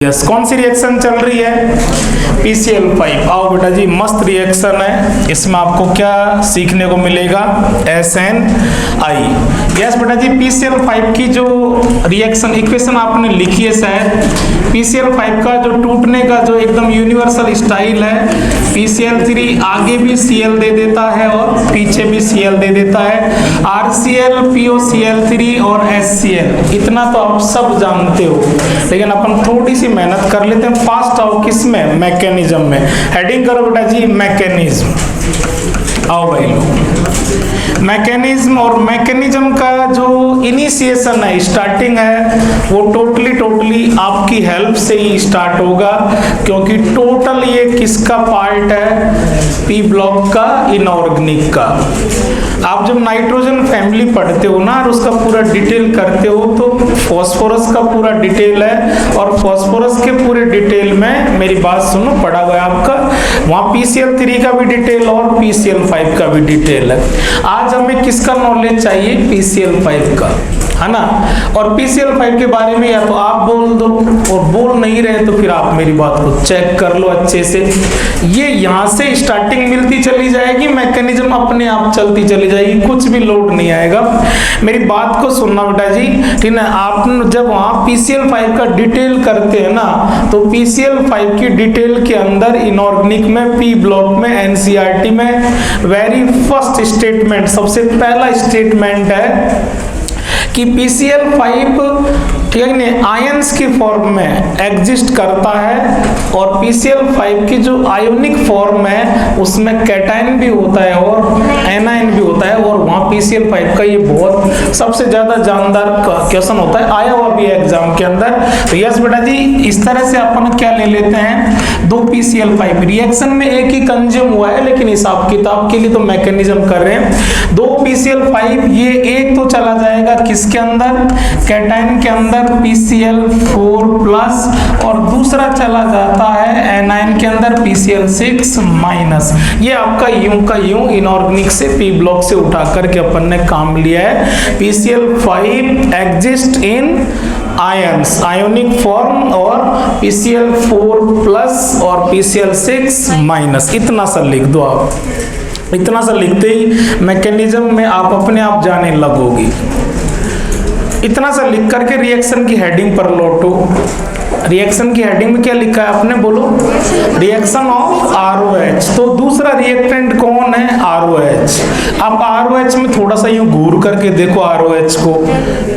Yes, कौन सी reaction चल रही है? PCl5। आओ बेटा जी, मस्त रिएक्शन है। इसमें आपको क्या सीखने को मिलेगा? SNI। यस बेटा जी, PCl5 की जो रिएक्शन इक्वेशन आपने लिखी है शायद, PCl5 का जो टूटने का जो एकदम यूनिवर्सल स्टाइल है, PCl3 आगे भी Cl दे देता है और पीछे भी Cl दे देता है। RCl, POCl3 और HCl, इतना तो आप सब जानते हो, लेकिन अपन थोड़ी सी मेहनत कर लेते हैं। फास्ट आओ किसमें? मैकेनिज्म में। हेडिंग करो बेटा जी, मैकेनिज्म। आओ भाई लोग, मैकेनिज्म। और मैकेनिज्म का जो इनिशिएशन है, स्टार्टिंग है, वो टोटली आपकी हेल्प से ही स्टार्ट होगा, क्योंकि टोटल ये किसका पार्ट है? पी ब्लॉक का, इनऑर्गेनिक का। आप जब नाइट्रोजन फैमिली पढ़ते हो ना और उसका पूरा डिटेल करते हो, तो फॉस्फोरस का पूरा डिटेल है, और फॉस्फोरस के पूरे डिटेल में मेरी बात सुनो, पढ़ा हुआ है आपका, वहां PCl3 का भी डिटेल और PCl5 का भी डिटेल है। आज हमें किसका नॉलेज चाहिए? PCl5 का, है ना। और PCl5 के बारे में या तो आप बोल दो, और बोल नहीं रहे तो फिर आप मेरी बात को चेक कर लो अच्छे से। ये यहाँ से स्टार्टिंग मिलती चली जाएगी, मैकेनिज्म अपने आप चलती चली जाएगी, कुछ भी लोड नहीं आएगा। मेरी बात को सुनना बेटा जी, ठीक है। आप जब वहाँ PCl5 का डिटेल करते हैं ना, तो PCl5 की डिटेल के अंदर इनऑर्गेनिक में, पी ब्लॉक में, NCERT में वेरी फर्स्ट स्टेटमेंट, सबसे पहला स्टेटमेंट है कि PCl5 ठीक है ना, आयंस की फॉर्म में एग्जिस्ट करता है, और PCl5 की जो आयोनिक फॉर्म है उसमें कैटायन भी होता है और एनायन भी होता है, और वहाँ PCl5 का ये बहुत सबसे ज्यादा जानदार क्वेश्चन होता है, आया हुआ भी है एग्जाम के अंदर। तो यस बेटा जी, इस तरह से अपन क्या ले लेते हैं, दो PCl5 रिएक्शन में एक ही कंज्यूम हुआ है, लेकिन हिसाब किताब के लिए तो मैकेनिज्म कर रहे हैं। दो PCl5, ये एक तो चला जाएगा किसके अंदर? कैटायन के अंदर, PCl4+, और दूसरा चला जाता है एनायन के अंदर, PCl6-। ये आपका यूं का यूं इनऑर्गेनिक से पी ब्लॉक से उठा करके अपन ने काम लिया है। PCl5 exist in ions, ionic form, और PCl4+ और PCl6-। इतना सा लिख दो आप। इतना सा लिखते ही मैकेनिज्म में आप अपने आप जाने लगोगी। इतना सा लिख करके रिएक्शन की हेडिंग पर लौटो। रिएक्शन की हेडिंग में क्या लिखा है आपने? बोलो, रिएक्शन ऑफ ROH। तो दूसरा रिएक्टेंट कौन है? ROH। आप ROH में थोड़ा सा यूं घूर करके देखो ROH को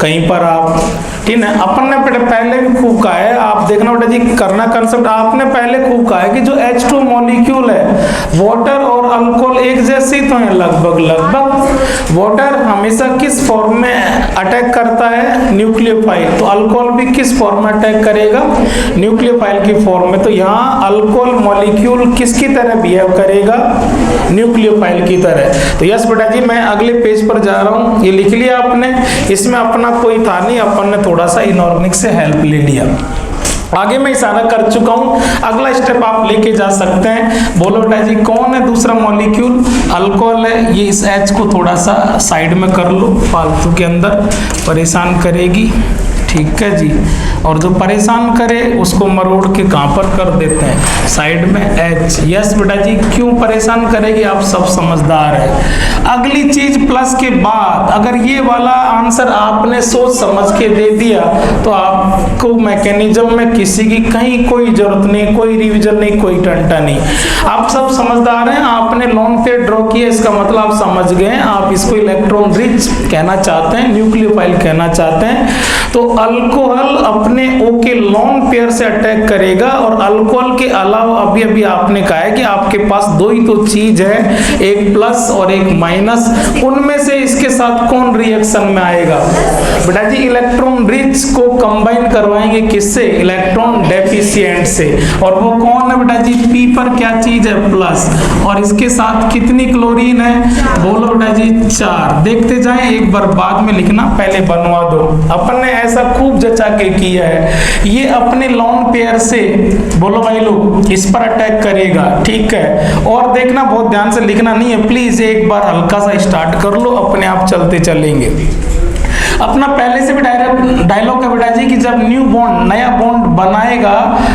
कहीं पर आप, ठीक है। अपन ने पहले भी खूब कहा है, आप देखना बेटा जी, करना कंसेप्ट आपने पहले खूब कहा है कि जो H2 मॉलिक्यूल है, वाटर और अल्कोहल एक जैसे ही तो है लगभग। वाटर हमेशा किस फॉर्म में अटैक करता है? न्यूक्लियोफाइल। तो अल्कोहल भी किस फॉर्म में अटैक करेगा? न्यूक्लियोफाइल की फॉर्म में। तो यहाँ अल्कोहल मॉलिक्यूल किसकी तरह बिहेव करेगा? न्यूक्लियोफाइल की तरह। तो यस बेटा जी, मैं अगले पेज पर जा रहा हूँ। ये लिख लिया आपने, इसमें अपना कोई था नहीं, अपन ने थोड़ा सा इनऑर्गेनिक से हेल्प ले लिया। आगे मैं इशारा कर चुका हूं, अगला स्टेप आप लेके जा सकते हैं। बोलो बेटा जी, कौन है दूसरा मॉलिक्यूल? अल्कोहल है। ये इस H को थोड़ा सा साइड में कर लो, फालतू के अंदर परेशान करेगी, ठीक है जी। और जो परेशान करे उसको मरोड़ के कहां पर कर देते हैं? साइड में H। यस बेटा जी, क्यों परेशान करेगी? आप सब समझदार है। अगली चीज प्लस के बाद अगर ये वाला आंसर आपने सोच समझ के दे दिया, तो आपको मैकेनिज्म में किसी की कहीं कोई जरूरत नहीं, कोई रिवीजन नहीं, कोई टंटा नहीं। आप सब समझदार हैं। आपने लॉन पेयर ड्रॉ किया, इसका मतलब आप समझ गए। आप इसको इलेक्ट्रॉन रिच कहना चाहते हैं, न्यूक्लियोफाइल कहना चाहते हैं। तो अल्कोहल अपने O के लॉन पेयर से अटैक करेगा, और अल्कोहल के अलावा अभी अभी आपने कहा है कि आपके पास दो ही तो चीज है, एक प्लस और एक माइनस। उनमें से इसके साथ कौन रिएक्शन में आएगा? बेटा जी, इलेक्ट्रॉन रिच को कंबाइन करवाएंगे किससे? इलेक्ट्रॉन डेफिशिएंट से। और वो कौन है बेटा जी? P पर क्या चीज है? प्लस। और इसके साथ कितनी क्लोरीन है? बोलो बेटा जी, 4। देखते जाएं, एक बार बाद में लिखना, पहले बनवा दो। अपन ने ऐसा खूब जचा के किया है। ये अपने लॉन पेयर से, बोलो भाई लोग, इस पर अटैक करेगा, ठीक है। और देखना, बहुत ध्यान से लिखना नहीं है प्लीज, एक बार हल्का सा स्टार्ट कर लो, अपने आप चलते चलेंगे। अपना पहले से भी डायलॉग है बेटा जी कि जब न्यू बॉन्ड नया बॉन्ड बनाएगा,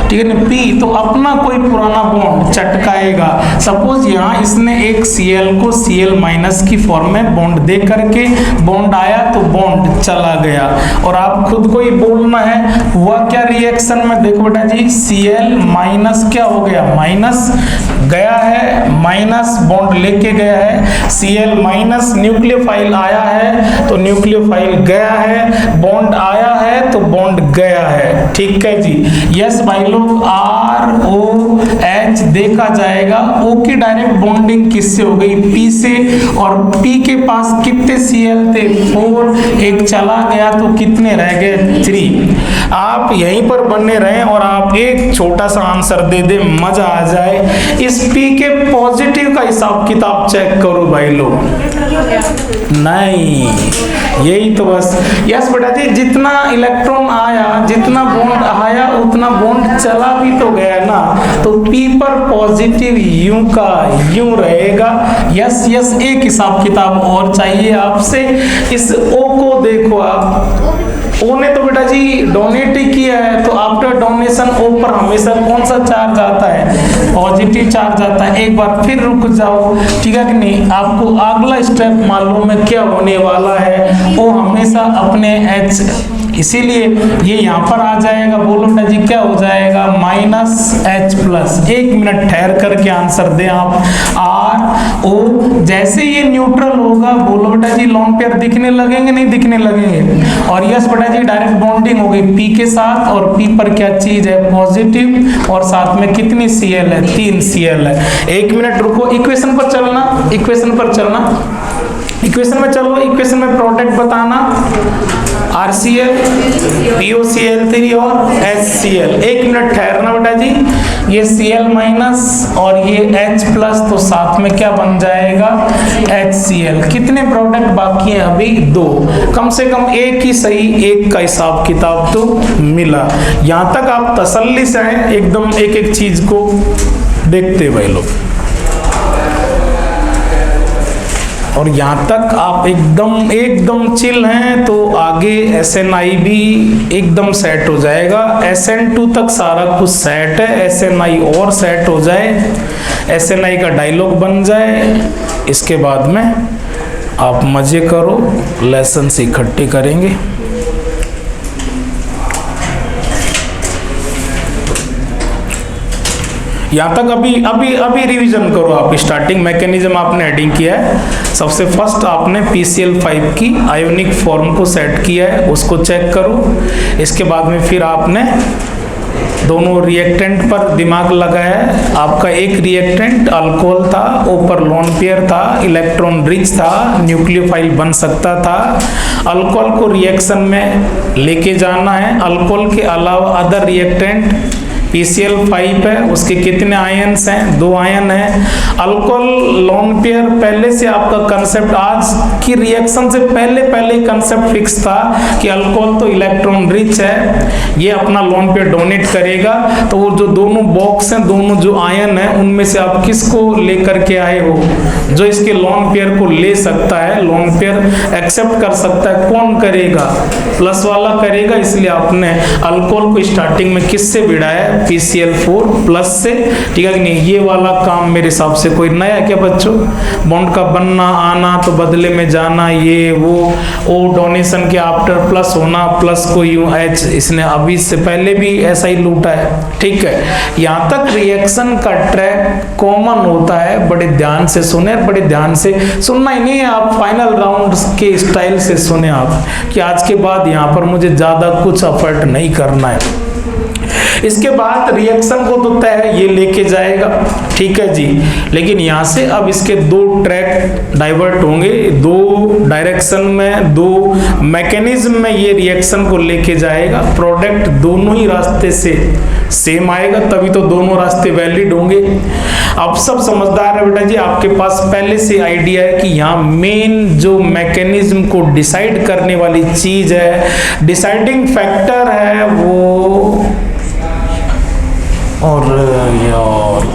ठीक है ना, पी, तो अपना कोई पुराना बॉन्ड चटकाएगा। सपोज यहाँ इसने एक Cl को Cl माइनस की फॉर्म में बॉन्ड दे करके बॉन्ड आया तो बॉन्ड चला गया, और आप खुद को ही बोलना है हुआ क्या रिएक्शन में। देखो बेटा जी Cl माइनस क्या हो गया, माइनस गया है, माइनस बॉन्ड लेके गया है, Cl माइनस न्यूक्लियोफाइल आया है तो न्यूक्लियोफाइल गया है, बॉन्ड आया है तो बॉन्ड गया है। ठीक है जी, यस भाई लोग, ROH देखा जाएगा। O की डायरेक्ट बॉन्डिंग किससे हो गई, P से, और P के पास कितने Cl थे, 4, एक चला गया तो कितने रह गए, 3। आप यहीं पर बने रहें और आप एक छोटा सा आंसर दे दे, मजा आ जाए। इस P के पॉजिटिव का हिसाब किताब चेक करो भाई लोग। नहीं, यही तो बस, यस बेटा जी, जितना इलेक्ट्रॉन आया, जितना बॉन्ड आया उतना बॉन्ड चला भी तो गया ना, तो P पर पॉजिटिव यूं का यूं रहेगा। यस यस, एक हिसाब किताब और चाहिए आपसे। इस O को देखो आप, O ने तो बेटा जी डोनेट ही किया है, तो आफ्टर डोनेशन O पर हमेशा कौन सा चार्ज आता है, पॉजिटिव चार्ज आता है। एक बार फिर रुक जाओ, ठीक है कि नहीं, आपको अगला स्टेप मालूम है क्या होने वाला है। O हमेशा अपने H, इसीलिए ये यहाँ पर आ जाएगा, बोलो बेटा जी क्या हो जाएगा, -H+। एक मिनट ठहर करके आंसर दें आप। RO जैसे ये न्यूट्रल होगा, बोलो बेटा जी लोन पेयर दिखने लगेंगे, नहीं दिखने लगेंगे, और यस बेटा जी डायरेक्ट बॉन्डिंग हो गई P के साथ, और P पर क्या चीज है, पॉजिटिव, और साथ में कितनी Cl है, 3 Cl है। एक मिनट रुको, इक्वेशन पर चलना, इक्वेशन पर चलना, इक्वेशन में चलो, इक्वेशन में प्रोडक्ट बताना, RCl, POCl3 और HCl। एक मिनट ठहरना बेटा जी, ये Cl माइनस और ये H+, तो साथ में क्या बन जाएगा, HCl। कितने प्रोडक्ट बाकी हैं अभी, 2, कम से कम एक ही सही, एक का हिसाब किताब तो मिला। यहाँ तक आप तसल्ली से हैं, एकदम एक एक चीज को देखते भाई लोग, और यहाँ तक आप एकदम चिल हैं, तो आगे SNI भी एकदम सेट हो जाएगा। SN2 तक सारा कुछ सेट है, SNI और सेट हो जाए, SNI का डायलॉग बन जाए, इसके बाद में आप मजे करो, लेसन से इकट्ठे करेंगे। यहाँ तक अभी रिवीजन करो आप। स्टार्टिंग मैकेनिज्म आपने हेडिंग किया है, सबसे फर्स्ट आपने PCl5 की आयोनिक फॉर्म को सेट किया है, उसको चेक करो। इसके बाद में फिर आपने दोनों रिएक्टेंट पर दिमाग लगाया है। आपका एक रिएक्टेंट अल्कोहल था, ऊपर लोन पेयर था, इलेक्ट्रॉन रिच था, न्यूक्लियोफाइल बन सकता था। अल्कोहल को रिएक्शन में लेके जाना है। अल्कोहल के अलावा अदर रिएक्टेंट PCl5 है, उसके कितने आयन्स हैं, 2 आयन हैं। अल्कोहल लोन पेयर पहले से आपका कंसेप्ट, आज की रिएक्शन से पहले कंसेप्ट फिक्स था कि अल्कोहल तो इलेक्ट्रॉन रिच है, ये अपना लोन पेयर डोनेट करेगा। तो वो जो दोनों बॉक्स हैं, दोनों जो आयन है, उनमें से आप किसको लेकर के आए हो, जो इसके लोन पेयर को ले सकता है, लोन पेयर एक्सेप्ट कर सकता है, कौन करेगा, प्लस वाला करेगा। इसलिए आपने अल्कोहल को स्टार्टिंग में किससे भिड़ाया, PCl4+ से, ठीक है कि नहीं। ये वाला काम मेरे हिसाब से कोई नया क्या बच्चों, बॉन्ड का बनना आना तो बदले में जाना, ये वो, ओ डोनेशन के आफ्टर प्लस होना, प्लस को यूं H, इसने अभी से पहले भी ऐसा ही लूटा है, ठीक है। यहाँ तक रिएक्शन का ट्रैक कॉमन होता है, बड़े ध्यान से सुने, बड़े ध्यान से सुनना ही नहीं है आप, फाइनल राउंड के स्टाइल से सुने आप, कि आज के बाद यहाँ पर मुझे ज्यादा कुछ एफर्ट नहीं करना है। इसके बाद रिएक्शन को तो तय है, ये लेके जाएगा, ठीक है जी। लेकिन यहाँ से अब इसके 2 ट्रैक डाइवर्ट होंगे, 2 डायरेक्शन में, 2 मैकेनिज्म में ये रिएक्शन को लेके जाएगा। प्रोडक्ट दोनों ही रास्ते से सेम आएगा, तभी तो दोनों रास्ते वैलिड होंगे। अब सब समझदार है बेटा जी, आपके पास पहले से आइडिया है कि यहाँ मेन जो मैकेनिज्म को डिसाइड करने वाली चीज है, डिसाइडिंग फैक्टर है, वो और यार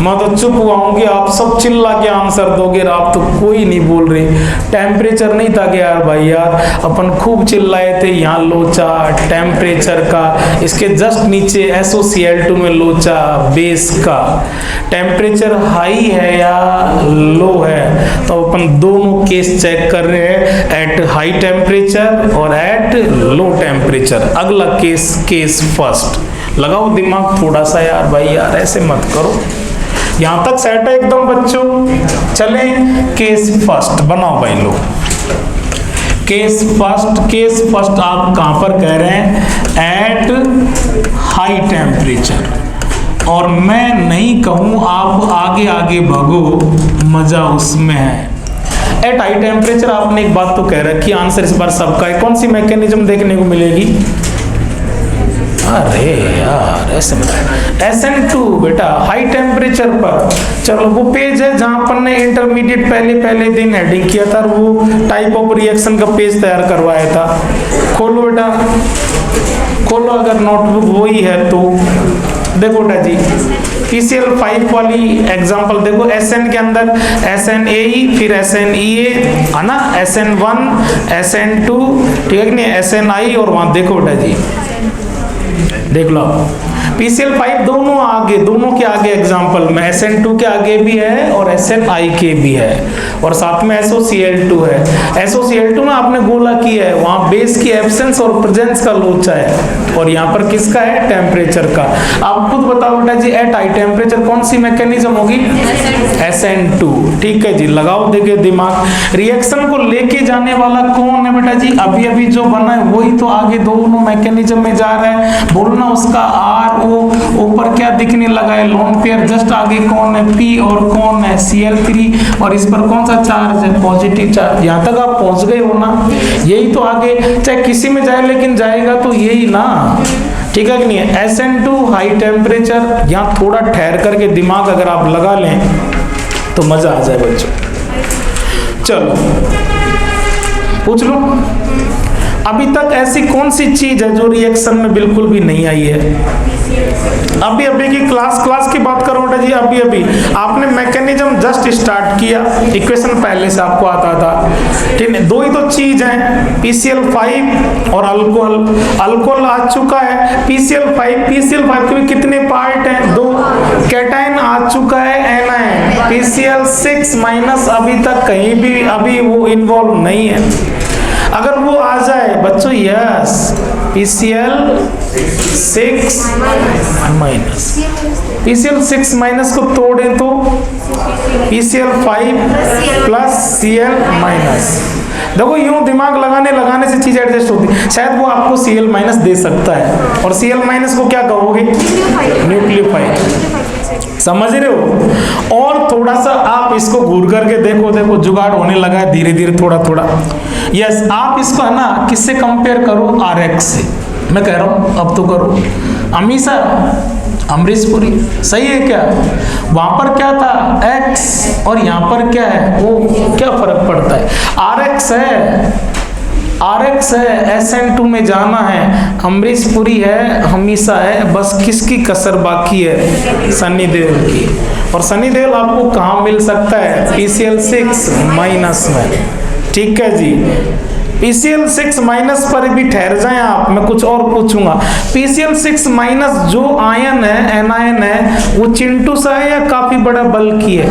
मैं तो चुप हुआ हूँ कि आप सब चिल्ला के आंसर दोगे, आप तो कोई नहीं बोल रहे। टेम्परेचर नहीं था क्या यार भाई, यार अपन खूब चिल्लाए थे यहाँ लोचा टेम्परेचर का, इसके जस्ट नीचे SOCl2 में लोचा बेस का। टेम्परेचर हाई है या लो है, तो अपन दोनों केस चेक कर रहे हैं, एट हाई टेम्परेचर और एट लो टेम्परेचर। अगला केस फर्स्ट। लगाओ दिमाग थोड़ा सा यार भाई, यार ऐसे मत करो। यहां तक सेट है एकदम बच्चों। चले केस फर्स्ट बनाओ भाई लोग। केस फर्स्ट आप कहां पर कह रहे हैं, एट हाई टेम्परेचर। और मैं नहीं कहूं आप आगे आगे भागो, मजा उसमें है। एट हाई टेम्परेचर आपने एक बात तो कह रखी, आंसर इस बार सबका है। कौन सी मैकेनिज्म देखने को मिलेगी? अरे यार ऐसे SN2 बेटा हाई टेम्परेचर पर। चलो वो पेज है जहां अपन ने इंटरमीडिएट पहले दिन हेडिंग किया था, वो टाइप ऑफ रिएक्शन का पेज तैयार करवाया था। खोलो बेटा खोलो, अगर नोटबुक वही है तो देखो बेटा जी, PCl5 वाली एग्जांपल देखो। SN के अंदर SNAE फिर SNEA है ना, SN1 SN2 ठीक है कि नहीं, SNI और वहां देखो बेटा जी, देख लो PCl5 दोनों के आगे एग्जांपल में SN2 के आगे भी है और SNI के भी है, और साथ में SOCl2 है। SOCl2 ना आपने गोला की है, वहां बेस की एब्सेंस और प्रेजेंस का लोचा है, और यहाँ पर किसका है, टेम्परेचर का। आप खुद बताओ बेटा जी, एट हाई टेम्परेचर कौन सी मैकेनिज्म होगी, SN2। ठीक है जी, लगाओ देखिए दिमाग। रिएक्शन को लेके जाने वाला कौन है बेटा जी, अभी जो बना है वही तो आगे दोनों मैकेनिज्म में जा रहा है। बोलना उसका RO, ऊपर क्या दिखने लगा है, लोन पेयर, जस्ट आगे कौन है P और कौन है Cl3, और इस पर कौन सा चार्ज है, पॉजिटिव चार्ज। यहाँ तक आप पहुंच गए हो ना, यही तो आगे चाहे किसी में जाए लेकिन जाएगा तो यही ना, ठीक है कि नहीं। SN2 हाई टेम्परेचर, यहाँ थोड़ा ठहर करके दिमाग अगर आप लगा लें तो मजा आ जाए बच्चों। चलो पूछ लो, अभी तक ऐसी कौन सी चीज है जो रिएक्शन में बिल्कुल भी नहीं आई है? अभी की क्लास की बात करो बेटा जी, अभी आपने मैकेनिज्म जस्ट स्टार्ट किया, इक्वेशन पहले से आपको आता था, ठीक है। दो ही तो चीज है, PCl5 और अल्कोहल आ चुका है। PCl5 के भी कितने पार्ट हैं, 2। कैटायन आ चुका है, एनायन। PCl6 माइनस अभी तक कहीं भी अभी वो इन्वॉल्व नहीं है। अगर वो आ जाए बच्चों, यस PCl6 माइनस को तोड़ें तो PCl5 प्लस Cl माइनस। देखो यूं दिमाग लगाने से चीज एडजस्ट होती है। शायद वो आपको Cl माइनस दे सकता है, और Cl माइनस को क्या कहोगे, न्यूक्लियोफाइड। समझ रहे हो? और थोड़ा सा आप इसको घूर करके देखो जुगाड़ होने लगा है धीरे धीरे थोड़ा। यस, आप इसको है ना किससे कंपेयर करो, RX से। मैं कह रहा हूं अब तो करो, अमीषा अमरीशपुरी सही है क्या? वहां पर क्या था, X, और यहाँ पर क्या है, वो क्या फर्क पड़ता है, RX है, SN2 में जाना है, अमरीशपुरी है, हमीशा है, बस किसकी कसर बाकी है, सनी देओल की। और सनी देओल आपको कहाँ मिल सकता है, PCl6 माइनस में। ठीक है जी, PCl6 माइनस पर भी ठहर जाएं आप, मैं कुछ और पूछूंगा। PCl6 माइनस जो आयन है, एनायन है, वो चिंटू सा है या काफी बड़ा बल्कि है?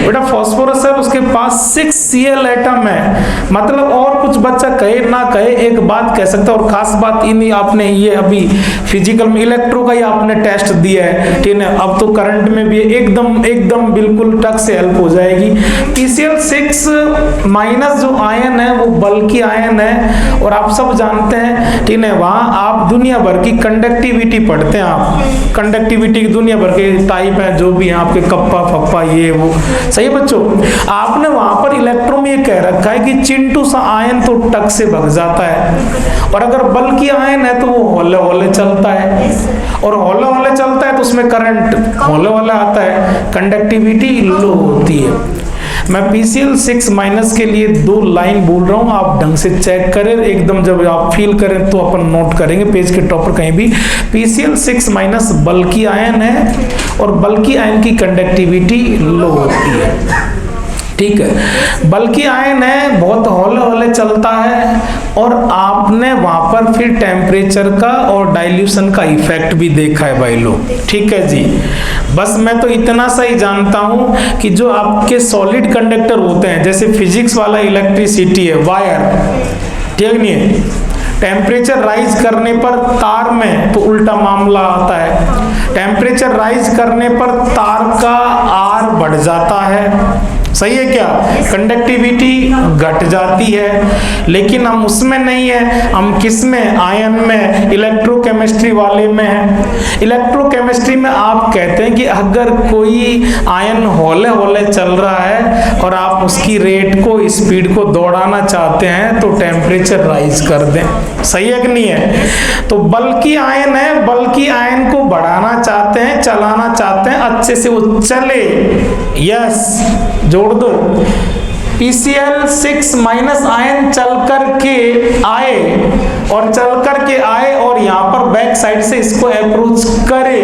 बेटा फास्फोरस है, उसके पास 6 Cl एटम है। मतलब और कुछ बच्चा कहे ना कहे, एक बात कह सकता है, और खास बात इन आपने ये अभी फिजिकल में इलेक्ट्रो का ही आपने टेस्ट दिया है, ठीक है। अब तो करंट में भी एकदम बिल्कुल टक से हेल्प हो जाएगी। PCl6 माइनस जो आयन है वो बल्कि आयन है, और आप सब जानते हैं, ठीक है, वहां आप दुनिया भर की कंडक्टिविटी पढ़ते हैं। आप कंडक्टिविटी की दुनिया भर के टाइप है जो भी है आपके, कप्पा फप्पा ये वो, सही है बच्चों। आपने वहां पर इलेक्ट्रो में ये कह रखा है कि चिंटू सा आयन तो टक से भग जाता है, और अगर बल्कि आयन है तो वो हौले चलता है, और हौले चलता है तो उसमें करंट हौले आता है, कंडक्टिविटी लो होती है। मैं PCl6 माइनस के लिए 2 लाइन बोल रहा हूँ, आप ढंग से चेक करें, एकदम जब आप फील करें तो अपन नोट करेंगे पेज के टॉप पर कहीं भी। PCl6 माइनस बल्कि आयन है और बल्कि आयन की कंडक्टिविटी लो होती है, ठीक है। बल्कि आयन है, बहुत हौले हौले चलता है और आपने वहां पर फिर टेम्परेचर का और डाइल्यूशन का इफेक्ट भी देखा है भाई लोग, ठीक है जी। बस मैं तो इतना सा ही जानता हूं कि जो आपके सॉलिड कंडक्टर होते हैं, जैसे फिजिक्स वाला इलेक्ट्रिसिटी है, वायर, ठीक नहीं है, टेम्परेचर राइज करने पर तार में तो उल्टा मामला आता है, टेम्परेचर राइज करने पर तार का आर बढ़ जाता है, सही है क्या, कंडक्टिविटी घट जाती है। लेकिन हम उसमें नहीं है, हम किस में, आयन में, इलेक्ट्रोकेमिस्ट्री वाले में है। इलेक्ट्रोकेमिस्ट्री में आप कहते हैं कि अगर कोई आयन हौले हौले चल रहा है और आप उसकी रेट को, स्पीड को दौड़ाना चाहते हैं तो टेम्परेचर राइज कर दें, सही है कि नहीं है। तो बल्कि आयन है, बल्कि आयन को बढ़ाना चाहते हैं, चलाना चाहते हैं, अच्छे से वो चले, यस जोड़ दो। PCl6 माइनस आयन चल करके आए और चल करके आए और यहाँ पर बैक साइड से इसको अप्रोच करे,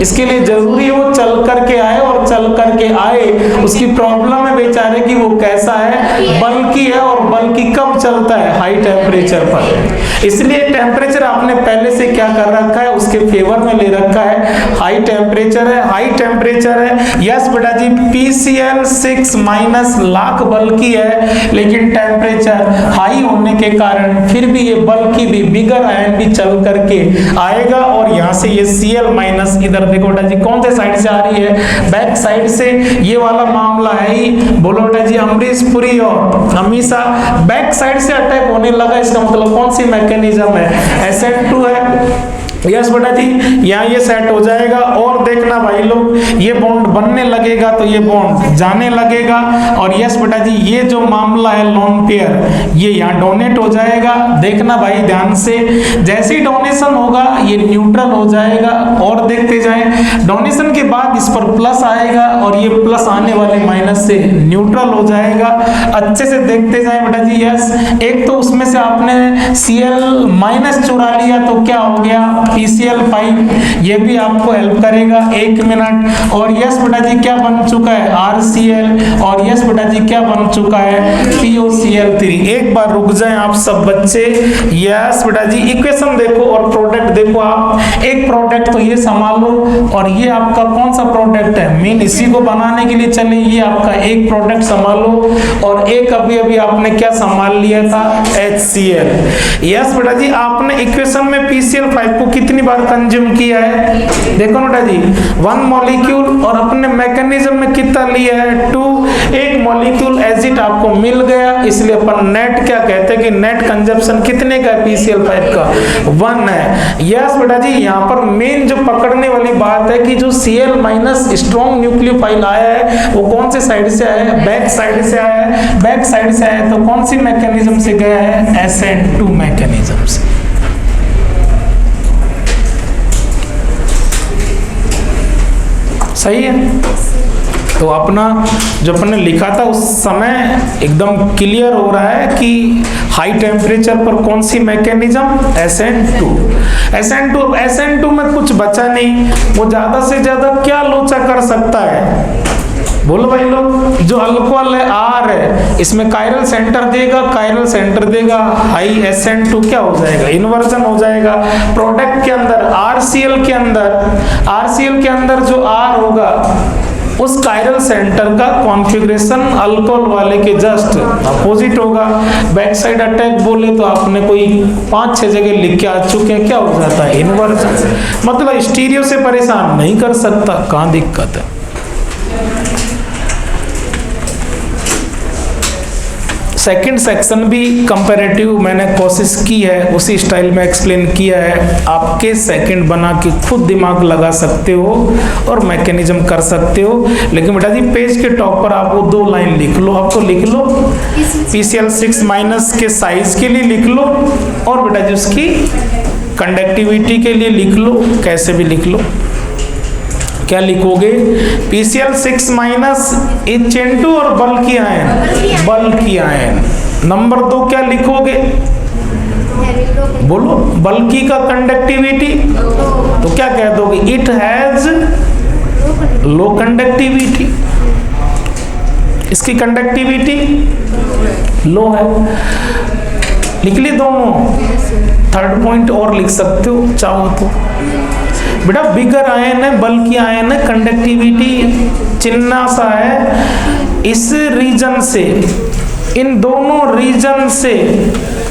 इसके लिए जरूरी है वो चल करके आए और चल करके आए। उसकी प्रॉब्लम है बेचारे की, वो कैसा है, बल्कि है, और बल्कि कब चलता है, हाई टेम्परेचर पर। इसलिए टेम्परेचर आपने पहले से क्या कर रखा है, उसके फेवर में ले रखा है, हाई टेम्परेचर है, हाई टेम्परेचर है, यस बेटा जी। PCl6 माइनस लाख बल्कि है, लेकिन टेम्परेचर हाई होने के कारण फिर भी ये बल्कि भी, बिगर आयन भी चल करके आएगा और यहाँ से ये Cl माइनस, इधर देखो बेटा जी कौन से साइड से आ रही है, बैक साइड से। ये वाला मामला है ही, बोलो बेटा जी अमरीश पुरी और हमेशा बैक साइड से अटैक होने लगा, इसका मतलब कौन सी मैकेनिज्म है, SN2 है, यस बेटा जी। यहाँ ये सेट हो जाएगा और देखना भाई लोग, ये बॉन्ड बनने लगेगा तो ये बॉन्ड जाने लगेगा, और यस बेटा जी ये जो मामला है लोन पेयर, ये यहाँ डोनेट हो जाएगा, देखना भाई ध्यान से। जैसे ही डोनेशन होगा ये न्यूट्रल हो जाएगा, और देखते जाए डोनेशन के बाद इस पर प्लस आएगा और ये प्लस आने वाले माइनस से न्यूट्रल हो जाएगा। अच्छे से देखते जाए बेटा जी, यस। एक तो उसमें से आपने Cl माइनस चुरा लिया तो क्या हो गया, PCl5, ये भी आपको हेल्प करेगा, 1 मिनट। और यस बेटा जी क्या बन चुका है, RCl, और यस बेटा जी क्या बन चुका है, POCl3। एक बार रुक जाएं आप सब बच्चे, यस बेटा जी इक्वेशन देखो और प्रोडक्ट देखो आप। एक प्रोडक्ट तो ये संभालो, और ये आपका कौन सा प्रोडक्ट है, मेन इसी को बनाने के लिए चले, ये आपका एक प्रोडक्ट संभालो, और एक अभी अभी आपने क्या संभाल लिया था, HCl। यस बेटा जी आपने इक्वेशन में PCl5 को कितनी बार कंज्यूम किया है, देखो बेटा जी 1 मॉलिक्यूल, और अपने मैकेनिज्म में कितना लिया है, 2। एक मॉलिक्यूल एजिट आपको मिल गया, इसलिए अपन नेट क्या कहते हैं कि नेट कंजप्शन कितने का है, PCl5 का 1 है। यस बेटा जी यहाँ पर मेन जो पकड़ने वाली बात है कि जो Cl माइनस स्ट्रॉन्ग न्यूक्लियोफाइल आया है वो कौन से साइड से आया है, बैक साइड से आया है। बैक साइड से आया है तो कौन सी मैकेनिज्म से गया है, SN2 मैकेनिज्म से। सही है, तो अपना जो अपने लिखा था उस समय एकदम क्लियर हो रहा है कि हाई टेम्परेचर पर कौन सी मैकेनिज्म, SN2। SN2 में कुछ बचा नहीं, वो ज्यादा से ज्यादा क्या लोचा कर सकता है, बोलो भाई लोग। जो अल्कोहल है R है, इसमें कायरल सेंटर देगा, कायरल सेंटर देगा, हाई SN2 क्या हो जाएगा, इन्वर्जन हो जाएगा। प्रोडक्ट के अंदर RCl के अंदर जो R होगा उस कायरल सेंटर का कॉन्फ़िगरेशन अल्कोहल वाले के जस्ट अपोजिट होगा। बैक साइड अटैक बोले तो आपने कोई 5-6 जगह लिख के आ चुके हैं, क्या हो जाता है, इन्वर्जन। मतलब स्टीरियो से परेशान नहीं कर सकता, कहाँ दिक्कत है। सेकंड सेक्शन भी कंपैरेटिव मैंने कोशिश की है, उसी स्टाइल में एक्सप्लेन किया है। आपके सेकंड बना के खुद दिमाग लगा सकते हो और मैकेनिज्म कर सकते हो। लेकिन बेटा जी पेज के टॉप पर आप वो 2 लाइन लिख लो, आपको लिख लो PCl6 माइनस के साइज के लिए लिख लो, और बेटा जी उसकी कंडक्टिविटी के लिए लिख लो, कैसे भी लिख लो, क्या लिखोगे? PCl6 माइनस H2 और बल्कि आयन। नंबर 2 क्या लिखोगे? बोलो, बल्कि का कंडक्टिविटी तो क्या कह दोगे? इट हैज लो कंडक्टिविटी, इसकी कंडक्टिविटी लो है। लिख ली दोनों? थर्ड पॉइंट और लिख सकते हो चाहो तो। बेटा बिगर आयन है, बल्कि आयन है, कंडक्टिविटी चिन्ह सा है। इस रीजन से, इन दोनों रीजन से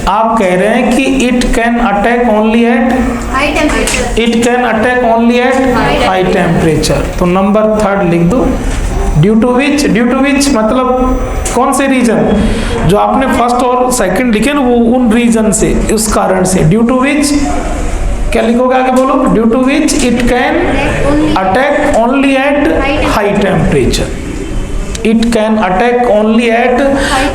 आप कह रहे हैं कि it can attack only at high temperature. तो नंबर 3 लिख दो। ड्यू टू विच मतलब कौन से रीजन? जो आपने फर्स्ट और सेकंड लिखे ना, वो उन रीजन से, उस कारण से। ड्यू टू विच क्या लिखोगे आगे? बोलो। Due to which it can attack only at high temperature. It can attack only at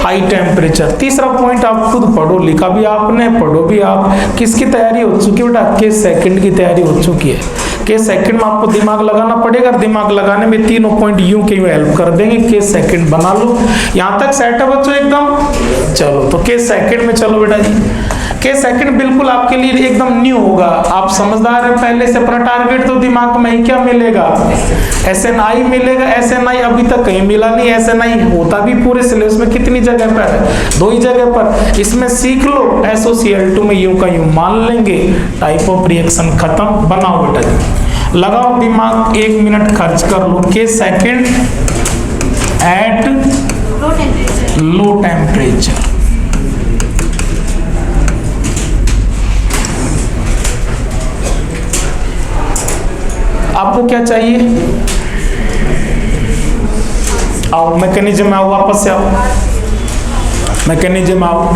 high temperature. तीसरा पॉइंट आप खुद पढ़ो, लिखा भी आपने, पढ़ो भी आप। किसकी तैयारी हो चुकी है बेटा? केस सेकंड की तैयारी हो चुकी है। केस सेकंड में आपको दिमाग लगाना पड़ेगा। दिमाग लगाने में तीनों पॉइंट यूं के यूं हेल्प कर देंगे। केस सेकंड बना लो। यहाँ तक सेट है बच्चों एकदम? चलो तो केस सेकंड में चलो बेटा जी। केस सेकंड बिल्कुल आपके लिए एकदम न्यू होगा। आप समझदार हैं पहले से। अपना टारगेट तो दिमाग में ही क्या मिलेगा? SNI मिलेगा। SNI अभी तक कहीं मिला नहीं। SNI होता भी पूरे सिलेबस में कितनी जगह पर है? 2 ही जगह पर। इसमें सीख लो। SOCl2 में यूं का यूं मान लेंगे। टाइप ऑफ रिएक्शन खत्म। बनाओ बेटा जी, लगाओ दिमाग, 1 मिनट खर्च कर लो। Case second at low temperature. आपको क्या चाहिए? आओ मैकेनिज्म में आओ, वापस से आओ मैकेनिज्म आओ।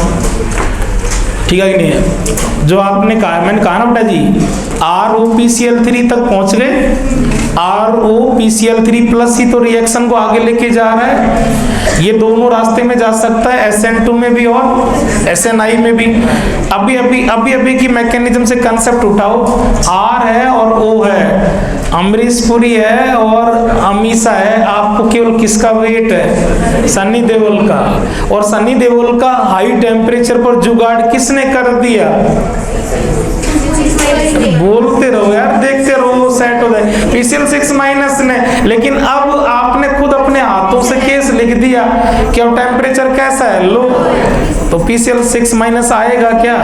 ठीक है कि नहीं है? जो आपने कहा, मैंने कहा ना बेटा जी, ROPCl3 तक पहुंच गए। ROPCl3 प्लस ही तो रिएक्शन को आगे लेके जा रहा है। ये दोनों रास्ते में जा सकता है, SN2 में भी और SNI में भी। अभी की मैकेनिज्म से कंसेप्ट उठाओ। R है और O है, अमरीशपुरी है और अमीषा है। आपको केवल किसका वेट है? सनी देओल का। और सनी देओल का हाई टेम्परेचर पर जुगाड़ किसने कर दिया? बोलते रहो यार, देखते रहो, सेट हो जाए। PCl6 माइनस ने। लेकिन अब आपने खुद अपने हाथों से केस लिख दिया कि अब टेम्परेचर कैसा है? लो। तो PCl6 माइनस आएगा क्या?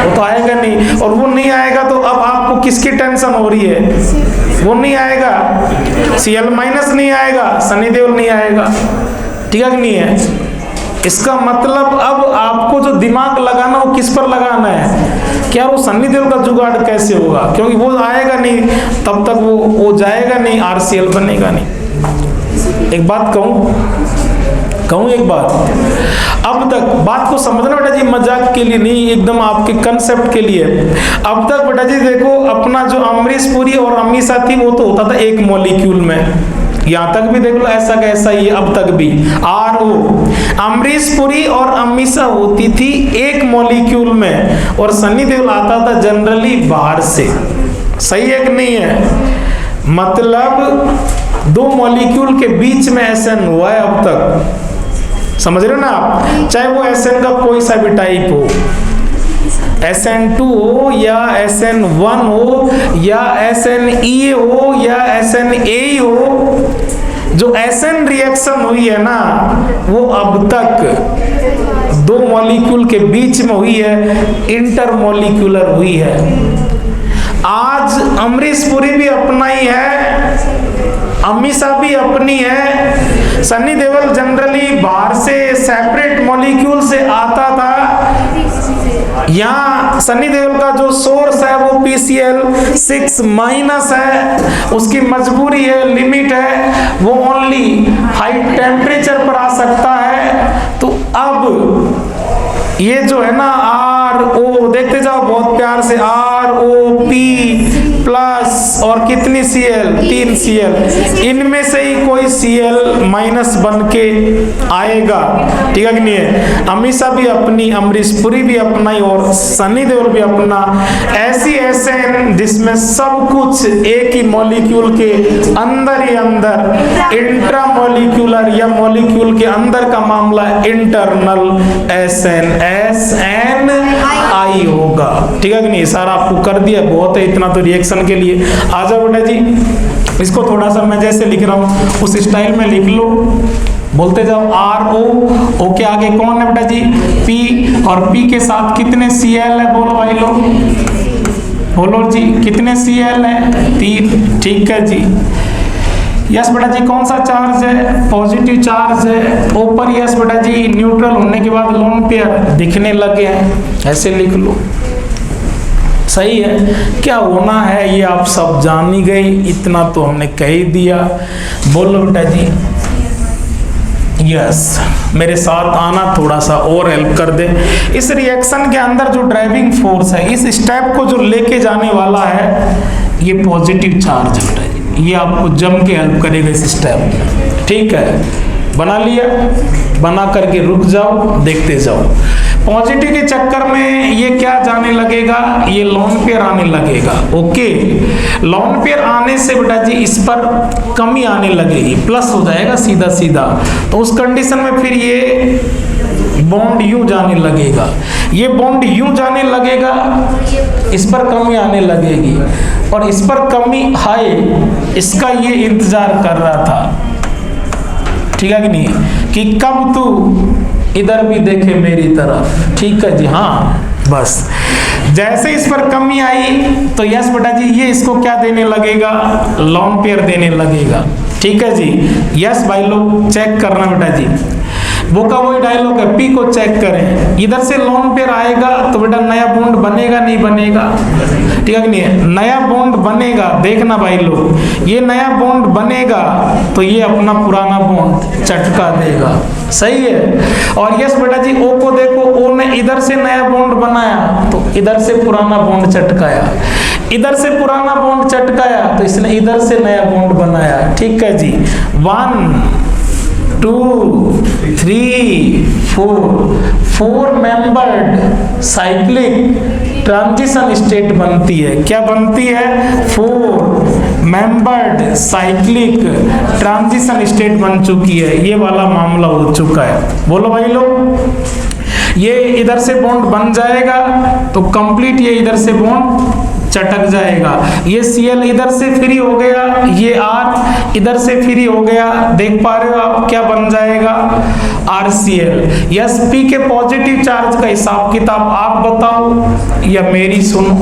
वो तो आएगा नहीं। और वो नहीं आएगा तो अब आपको किसकी टेंशन हो रही है? वो नहीं आएगा। Cl माइनस नहीं आएगा, सनी देओल नहीं आएगा। ठीक है कि नहीं है? इसका मतलब अब आपको जो दिमाग लगाना, वो किस पर लगाना है? क्या वो सनी देओल का जुगाड़ कैसे होगा? क्योंकि वो आएगा नहीं, तब तक वो जाएगा नहीं, RCl बनेगा नहीं। एक बात कहूं एक बात, अब तक बात को समझना बेटा जी, मजाक के लिए नहीं, एकदम आपके कंसेप्ट के लिए। अब तक बेटा जी देखो, अपना जो अमरीशपुरी और अमीषा थी, वो तो होता था एक मॉलिक्यूल में। यहाँ तक भी देख लो, ऐसा कैसा ही अब तक भी RO अमरीशपुरी और अमीषा होती थी एक मॉलिक्यूल में, और सनी देओल आता था जनरली बाहर से। सही है कि नहीं है? मतलब 2 मॉलिक्यूल के बीच में SN हुआ है अब तक। समझ रहे हो ना आप? चाहे वो SN का कोई सा भी टाइप हो, SN2 हो या SN1 हो या SNE हो या SNA हो, जो SN रिएक्शन हुई है ना, वो अब तक 2 मॉलिक्यूल के बीच में हुई है, इंटरमॉलिक्यूलर हुई है। आज अमरीशपुरी भी अपना ही है, अमीषा भी अपनी है। सनी देओल जनरली बाहर से सेपरेट मॉलिक्यूल से आता था। यहाँ सनी देओल का जो सोर्स है वो PCl6 माइनस है। उसकी मजबूरी है, लिमिट है, वो ओनली हाई टेम्परेचर पर आ सकता है। तो अब ये जो है ना RO, देखते जाओ बहुत प्यार से, ROP प्लस और कितनी Cl, 3 Cl, इनमें से ही कोई Cl माइनस बन के आएगा, ठीक है कि नहीं है। अमीषा भी अपनी, अमरीश पुरी भी अपना ही और सनी देओल भी अपना। ऐसी SN जिसमें सब कुछ एक ही मॉलिक्यूल के अंदर ही अंदर, इंट्रामॉलिक्यूलर या मॉलिक्यूल के अंदर का मामला इंटरनल SNI होगा, ठीक है कि नहीं। सारा आपको कर दिया, बहुत है इतना तो रिएक्शन के लिए। आ जाओ बेटा जी, इसको थोड़ा सा मैं जैसे लिख रहा हूँ उस स्टाइल में लिख लो, बोलते जाओ। RO, O के आगे कौन है बेटा जी, P, और P के साथ कितने Cl है, बोलो भाई लोग, बोलो जी कितने Cl है, 3, ठीक है जी। यस बेटा जी, कौन सा चार्ज है, पॉजिटिव चार्ज है ऊपर। यस बेटा जी, न्यूट्रल होने के बाद लोन पेयर दिखने लगे हैं, ऐसे लिख लो, सही है। क्या होना है ये आप सब जान ही गए, इतना तो हमने कह ही दिया। बोलो बेटा जी यस, मेरे साथ आना, थोड़ा सा और हेल्प कर दे। इस रिएक्शन के अंदर जो ड्राइविंग फोर्स है, इस स्टेप को जो लेके जाने वाला है, ये पॉजिटिव चार्ज है, ये आपको जम के हेल्प करेगा इस स्टेप में, ठीक है। बना लिया, बना करके रुक जाओ, देखते जाओ। पॉजिटिव के चक्कर में ये क्या जाने लगेगा, ये लोन पेयर आने लगेगा, ओके। लोन पेयर आने से बेटा जी इस पर कमी आने लगेगी, प्लस हो जाएगा सीधा सीधा। तो उस कंडीशन में फिर ये बॉन्ड यूं जाने लगेगा, ये बॉन्ड यूं जाने लगेगा, इस पर कमी आने लगेगी, और इस पर कमी आए इसका ये इंतजार कर रहा था, ठीक है कि नहीं, कि कब तू इधर भी देखे मेरी तरफ, ठीक है जी। हाँ बस जैसे इस पर कमी आई तो यस बेटा जी ये इसको क्या देने लगेगा, लोन पेयर देने लगेगा, ठीक है जी। यस भाई लोग चेक करना बेटा जी, वो का वही डायलॉग है, पी को चेक करें। इधर से लोन पेयर आएगा तो बेटा नया बॉन्ड बनेगा नहीं बनेगा, ठीक है कि नहीं, नया बॉन्ड बनेगा। देखना भाई लोग, ये नया बॉन्ड बनेगा तो ये अपना पुराना बॉन्ड चटका देगा, सही है। और यस बेटा जी ओ को देखो, ओ ने इधर से नया बॉन्ड बनाया तो इधर से पुराना बॉन्ड चटकाया, इधर से पुराना बॉन्ड चटकाया तो इसने इधर से नया बॉन्ड बनाया, ठीक है जी। 1 2 3 4 मेंबर्ड साइक्लिक ट्रांजिशन स्टेट बनती है, क्या बनती है, 4 मेंबर्ड साइक्लिक ट्रांजिशन स्टेट बन चुकी है। ये वाला मामला हो चुका है। बोलो भाई लोग, ये इधर से बॉन्ड बन जाएगा तो कंप्लीट ये इधर से बॉन्ड चटक जाएगा। ये Cl इधर से फ्री हो गया, ये R इधर से फ्री हो गया, देख पा रहे हो आप क्या बन जाएगा, RCl। यस, P के पॉजिटिव चार्ज का हिसाब किताब आप बताओ या मेरी सुनो,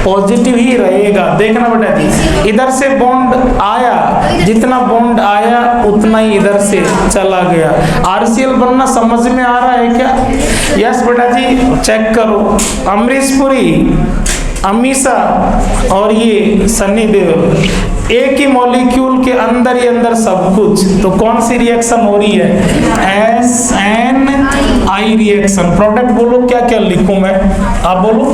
पॉजिटिव ही रहेगा। देखना बेटा जी, इधर से बॉन्ड आया, जितना बॉन्ड आया उतना ही इधर से चला गया। RCl बनना समझ में आ रहा है क्या? यस बेटा जी, चेक करो। अमरीश पुरी, अमीषा और ये सनी देओल, एक ही मॉलिक्यूल के अंदर ही अंदर सब कुछ। तो कौन सी रिएक्शन हो रही है, SNI रिएक्शन। प्रोडक्ट बोलो क्या क्या लिखूं मैं, आप बोलो।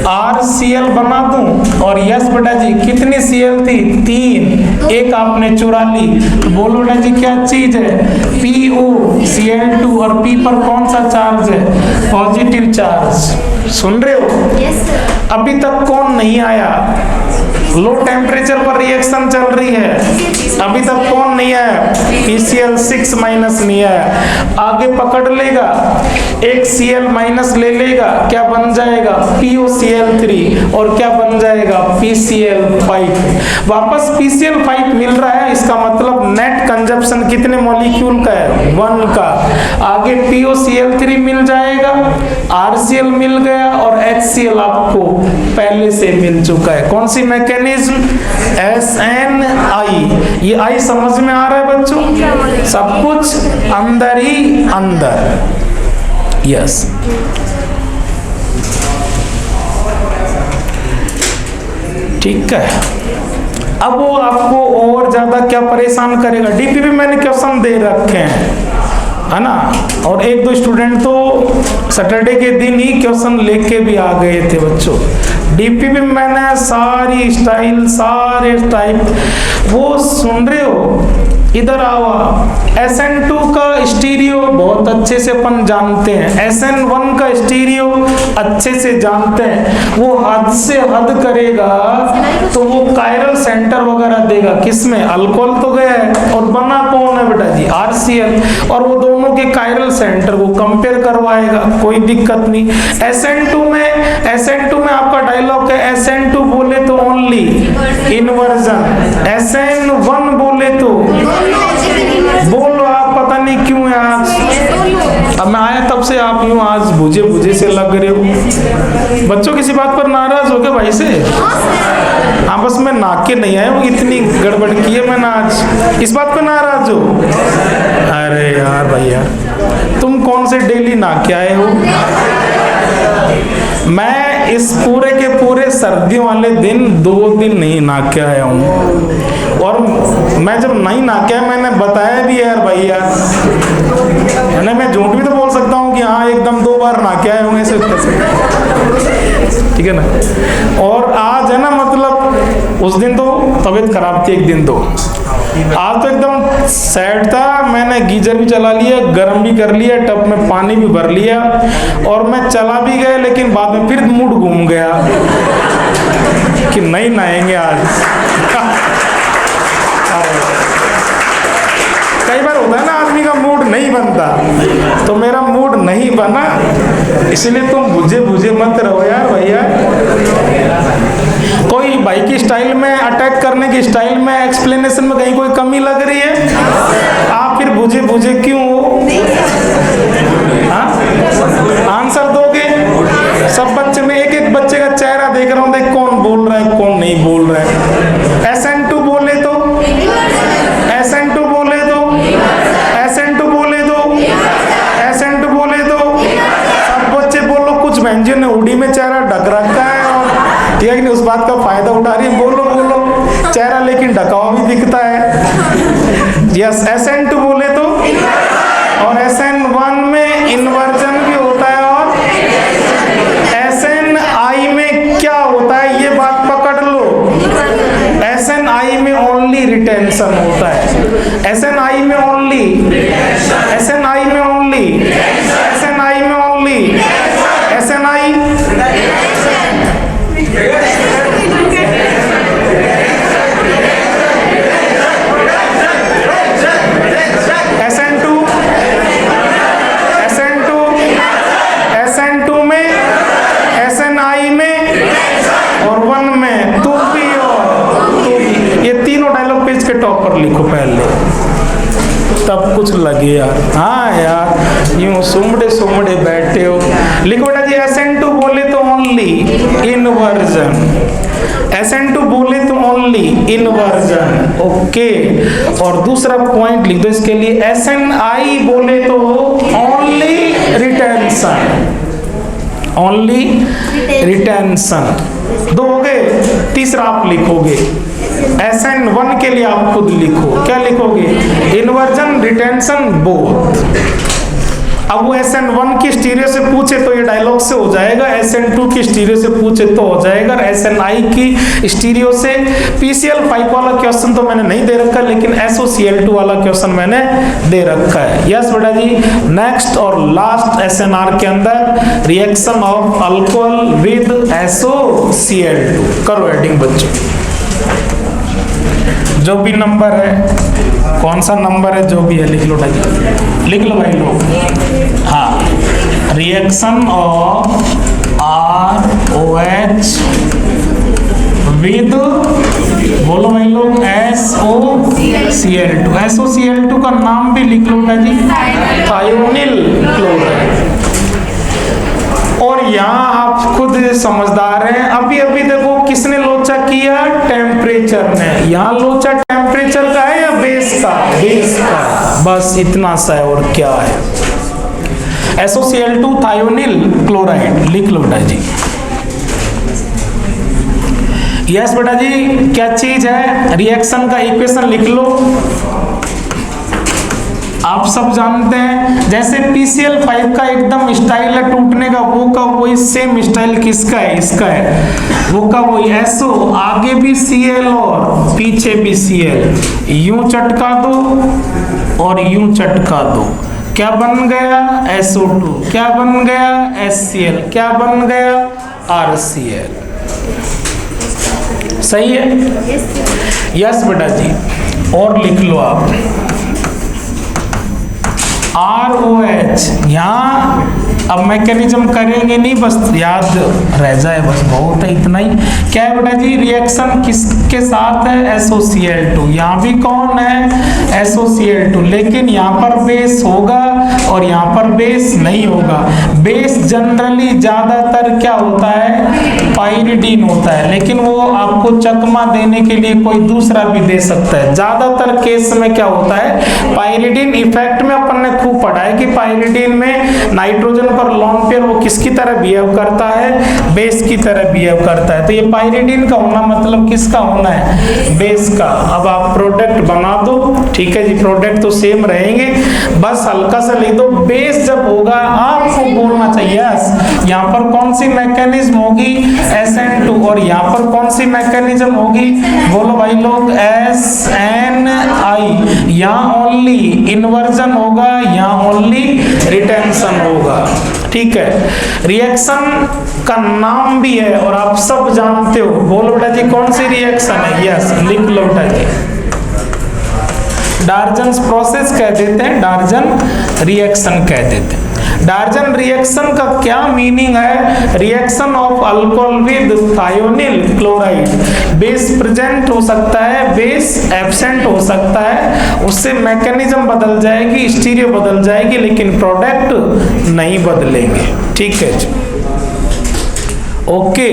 RCl बना दूं और यस बेटा जी कितनी Cl थी, 3, एक आपने चुरा ली। तो बोलो बेटा जी क्या चीज है, POCl2 और P पर कौन सा चार्ज है, पॉजिटिव चार्ज। सुन रहे हो? yes, अभी तक कौन नहीं आया, लो टेम्परेचर पर रिएक्शन चल रही है, अभी तक कौन नहीं आया, PCl6 माइनस नहीं आया। आगे पकड़ लेगा, एक Cl माइनस ले लेगा, क्या बन जाएगा, POCl3 और क्या बन जाएगा, PCl5। वापस PCl5 मिल रहा है, इसका मतलब नेट कंजप्शन कितने मॉलिक्यूल का है, 1 का। आगे POCl3 मिल जाएगा, RCl मिल गया और HCl आपको पहले से मिल चुका है। कौन सी मैकेनिज्म, SNI। ये आई समझ में आ रहा है बच्चों, सब कुछ अंदर ही अंदर। यस, ठीक है। अब वो आपको और ज्यादा क्या परेशान करेगा, डीपी में मैंने क्वेश्चन दे रखे हैं, है ना, और 1-2 स्टूडेंट तो सैटरडे के दिन ही क्वेश्चन लेके भी आ गए थे बच्चों। डीपी में मैंने सारी स्टाइल, सारे टाइप वो सुन रहे हो। इधर आओ। SN2 का स्टीरियो बहुत अच्छे से अपन जानते हैं, SN1 का स्टीरियो अच्छे से जानते हैं। वो हद से हद करेगा तो वो कायरल सेंटर वगैरह देगा, किसमें? अल्कोहल तो गया है और बना कौन है बेटा जी? RCl, और वो दोनों के कायरल सेंटर वो कंपेयर करवाएगा, कोई दिक्कत नहीं। SN2 में आपका डायलॉग है, SN2 बोले तो ओनली इन्वर्जन, SN1 बोले तो बोलो। आप पता नहीं क्यों है आज, अब मैं आया तब से आप यूं आज बुझे से लग रहे हो। बच्चों किसी बात पर नाराज हो गए भाई से? हाँ, बस मैं नाके नहीं आया हूँ, इतनी गड़बड़ की है मैंने आज, इस बात पे नाराज हो? अरे यार भैया, तुम कौन से डेली नाके आए हो? मैं इस पूरे के पूरे सर्दियों वाले दिन 2 दिन नहीं नाके आया हूँ, और मैं जब नहीं नाके आया मैंने बताया भी यार भैया, मैं झूठ भी तो बोल सकता हूँ कि हाँ एकदम 2 बार नाके आए होंगे ऐसे, ठीक है ना। और आज है ना, मतलब उस दिन तो तबीयत खराब थी, एक दिन तो, आज तो एकदम सैड था। मैंने गीजर भी चला लिया, गर्म भी कर लिया, टब में पानी भी भर लिया, और मैं चला भी गया, लेकिन बाद में फिर मूड घूम गया कि नहीं नहाएंगे आज। कई बार होता है ना आदमी का मूड नहीं बनता, तो मेरा मूड नहीं बना, इसलिए तुम बुझे मत रहो यार भैया। कोई भाई की स्टाइल में, अटैक करने की स्टाइल में, एक्सप्लेनेशन में कहीं कोई कमी लग रही है? आप फिर बुझे क्यों हो? आंसर दोगे? सब बच्चे में एक बच्चे का चेहरा देख रहा हूं, देख कौन बोल रहा है कौन नहीं बोल रहा है। SN2 बोले तो, SN2 बोले तो, SN2 बोले तो, SN2 बोले तो, सब बच्चे बोलो। कुछ व्यंजन ने उड़ी में चेहरा ढक रखा है, और ठीक है कि उस बात का फायदा उठा रही है। बोलो चेहरा लेकिन ढका हुआ भी दिखता है। यस, SN2 बोले तो, और SN1 में इन्वर्जन भी होता है, और SNI में क्या होता है ये बात पकड़ लो। SNI में ओनली रिटेंशन होता है, SNI में ओनली, SNI में ओनली, SNI में ओनली, SNI SN2 में, SNI में, और 1 में तू भी और तू भी। ये तीनों डायलॉग पेज के टॉप पर लिखो पहले, तब कुछ लगे यार। हाँ यार, यूं सुमड़े बैठे हो। लिखो बेटा जी, SN2 बोले तो ओनली इन्वर्जन, SN2 बोले तो ओनली इन्वर्जन, ओके। और दूसरा पॉइंट लिख दो इसके लिए, SNI बोले तो ओनली रिटेंशन, ओनली रिटेंशन। 2 हो गए। तीसरा आप लिखोगे SN1 के लिए, आप खुद लिखो, क्या लिखोगे? Inversion, retention, both. अब वो SN1 की स्टीरियो से पूछे तो ये डायलॉग से हो जाएगा, SN2 की स्टीरियो से पूछे तो हो जाएगा, SNI की स्टीरियो से। PCl5 वाला क्वेश्चन तो मैंने नहीं दे रखा, लेकिन SOCl2 वाला क्वेश्चन मैंने दे रखा है। यस बेटा जी। नेक्स्ट और लास्ट SNR के अंदर reaction of alcohol with SOCl2। करो एडिंग बच्चों, जो भी नंबर है, कौन सा नंबर है जो भी है लिख लो भाई, लिख लो भाई लोग। हाँ, रिएक्शन ऑफ ROH विद, बोलो भाई लोग, SOCl2। SOCl2 का नाम भी लिख लो भाई जी, थायोनिल क्लोराइड। और यहाँ आप खुद समझदार हैं, अभी देखो किसने लोचा किया? टेम्परेचर ने। यहाँ लोचा टेम्परेचर का है या बेस का? बेस का। बस इतना सा है, और क्या है? SOCl2 थायोनिल क्लोराइड लिख लो बेटा जी। यस बेटा जी। क्या चीज है? रिएक्शन का इक्वेशन लिख लो। आप सब जानते हैं जैसे PCl5 का एकदम स्टाइल है टूटने का, वो का वही सेम स्टाइल किसका है, इसका है, वो का वही SO, आगे भी Cl और पीछे भी Cl, यूं चटका दो और यूं चटका दो, क्या बन गया SO2, क्या बन गया HCl, क्या बन गया RCl। सही है, यस बेटा जी। और लिख लो आप ROH, यहाँ अब मैकेनिज्म करेंगे नहीं, बस याद रह जाए, बस बहुत है, इतना ही। क्या है बेटा जी, रिएक्शन किसके साथ है, SOCl2, यहाँ भी कौन है SOCl2, लेकिन यहाँ पर बेस होगा और यहाँ पर बेस नहीं होगा। बेस जनरली ज्यादातर क्या होता है, पाइरिडीन होता है, लेकिन वो आपको चकमा देने के लिए कोई दूसरा भी दे सकता है। ज्यादातर केस में क्या होता है, पाइरिडीन इफेक्ट में अपन ने खूब पढ़ा है कि पाइरिडीन में नाइट्रोजन पर लोन पेयर वो किसकी तरह बिहेव करता है, बेस की तरह बिहेव करता है। तो ये पाइरिडीन का होना मतलब किसका होना है, बेस का। अब आप प्रोडक्ट बना दो, ठीक है जी, प्रोडक्ट तो सेम रहेंगे, बस हल्का सा लिख दो। बेस जब होगा आपको बोलना चाहिए यहाँ पर कौन सी मैकेनिज्म होगी, SN2, और यहाँ पर कौन सी मैकेनिज्म होगी, बोलो भाई लोग, SNI। यहाँ ओनली इन्वर्जन होगा, यहाँ ओनली रिटेंशन होगा, ठीक है। रिएक्शन का नाम भी है और आप सब जानते हो, बोलो बेटा जी कौन सी रिएक्शन है, यस लिख लो बेटा जी, डार्जन्स प्रोसेस कह देते हैं, डार्जन रिएक्शन कह देते हैं। डार्जन रिएक्शन का क्या मीनिंग है, reaction of alcohol with thionyl chloride, base present हो सकता है, बेस एब्सेंट हो सकता है, उससे मैकेनिज्म बदल जाएगी, स्टीरियो बदल जाएगी, लेकिन प्रोडक्ट नहीं बदलेंगे, ठीक है जी। ओके,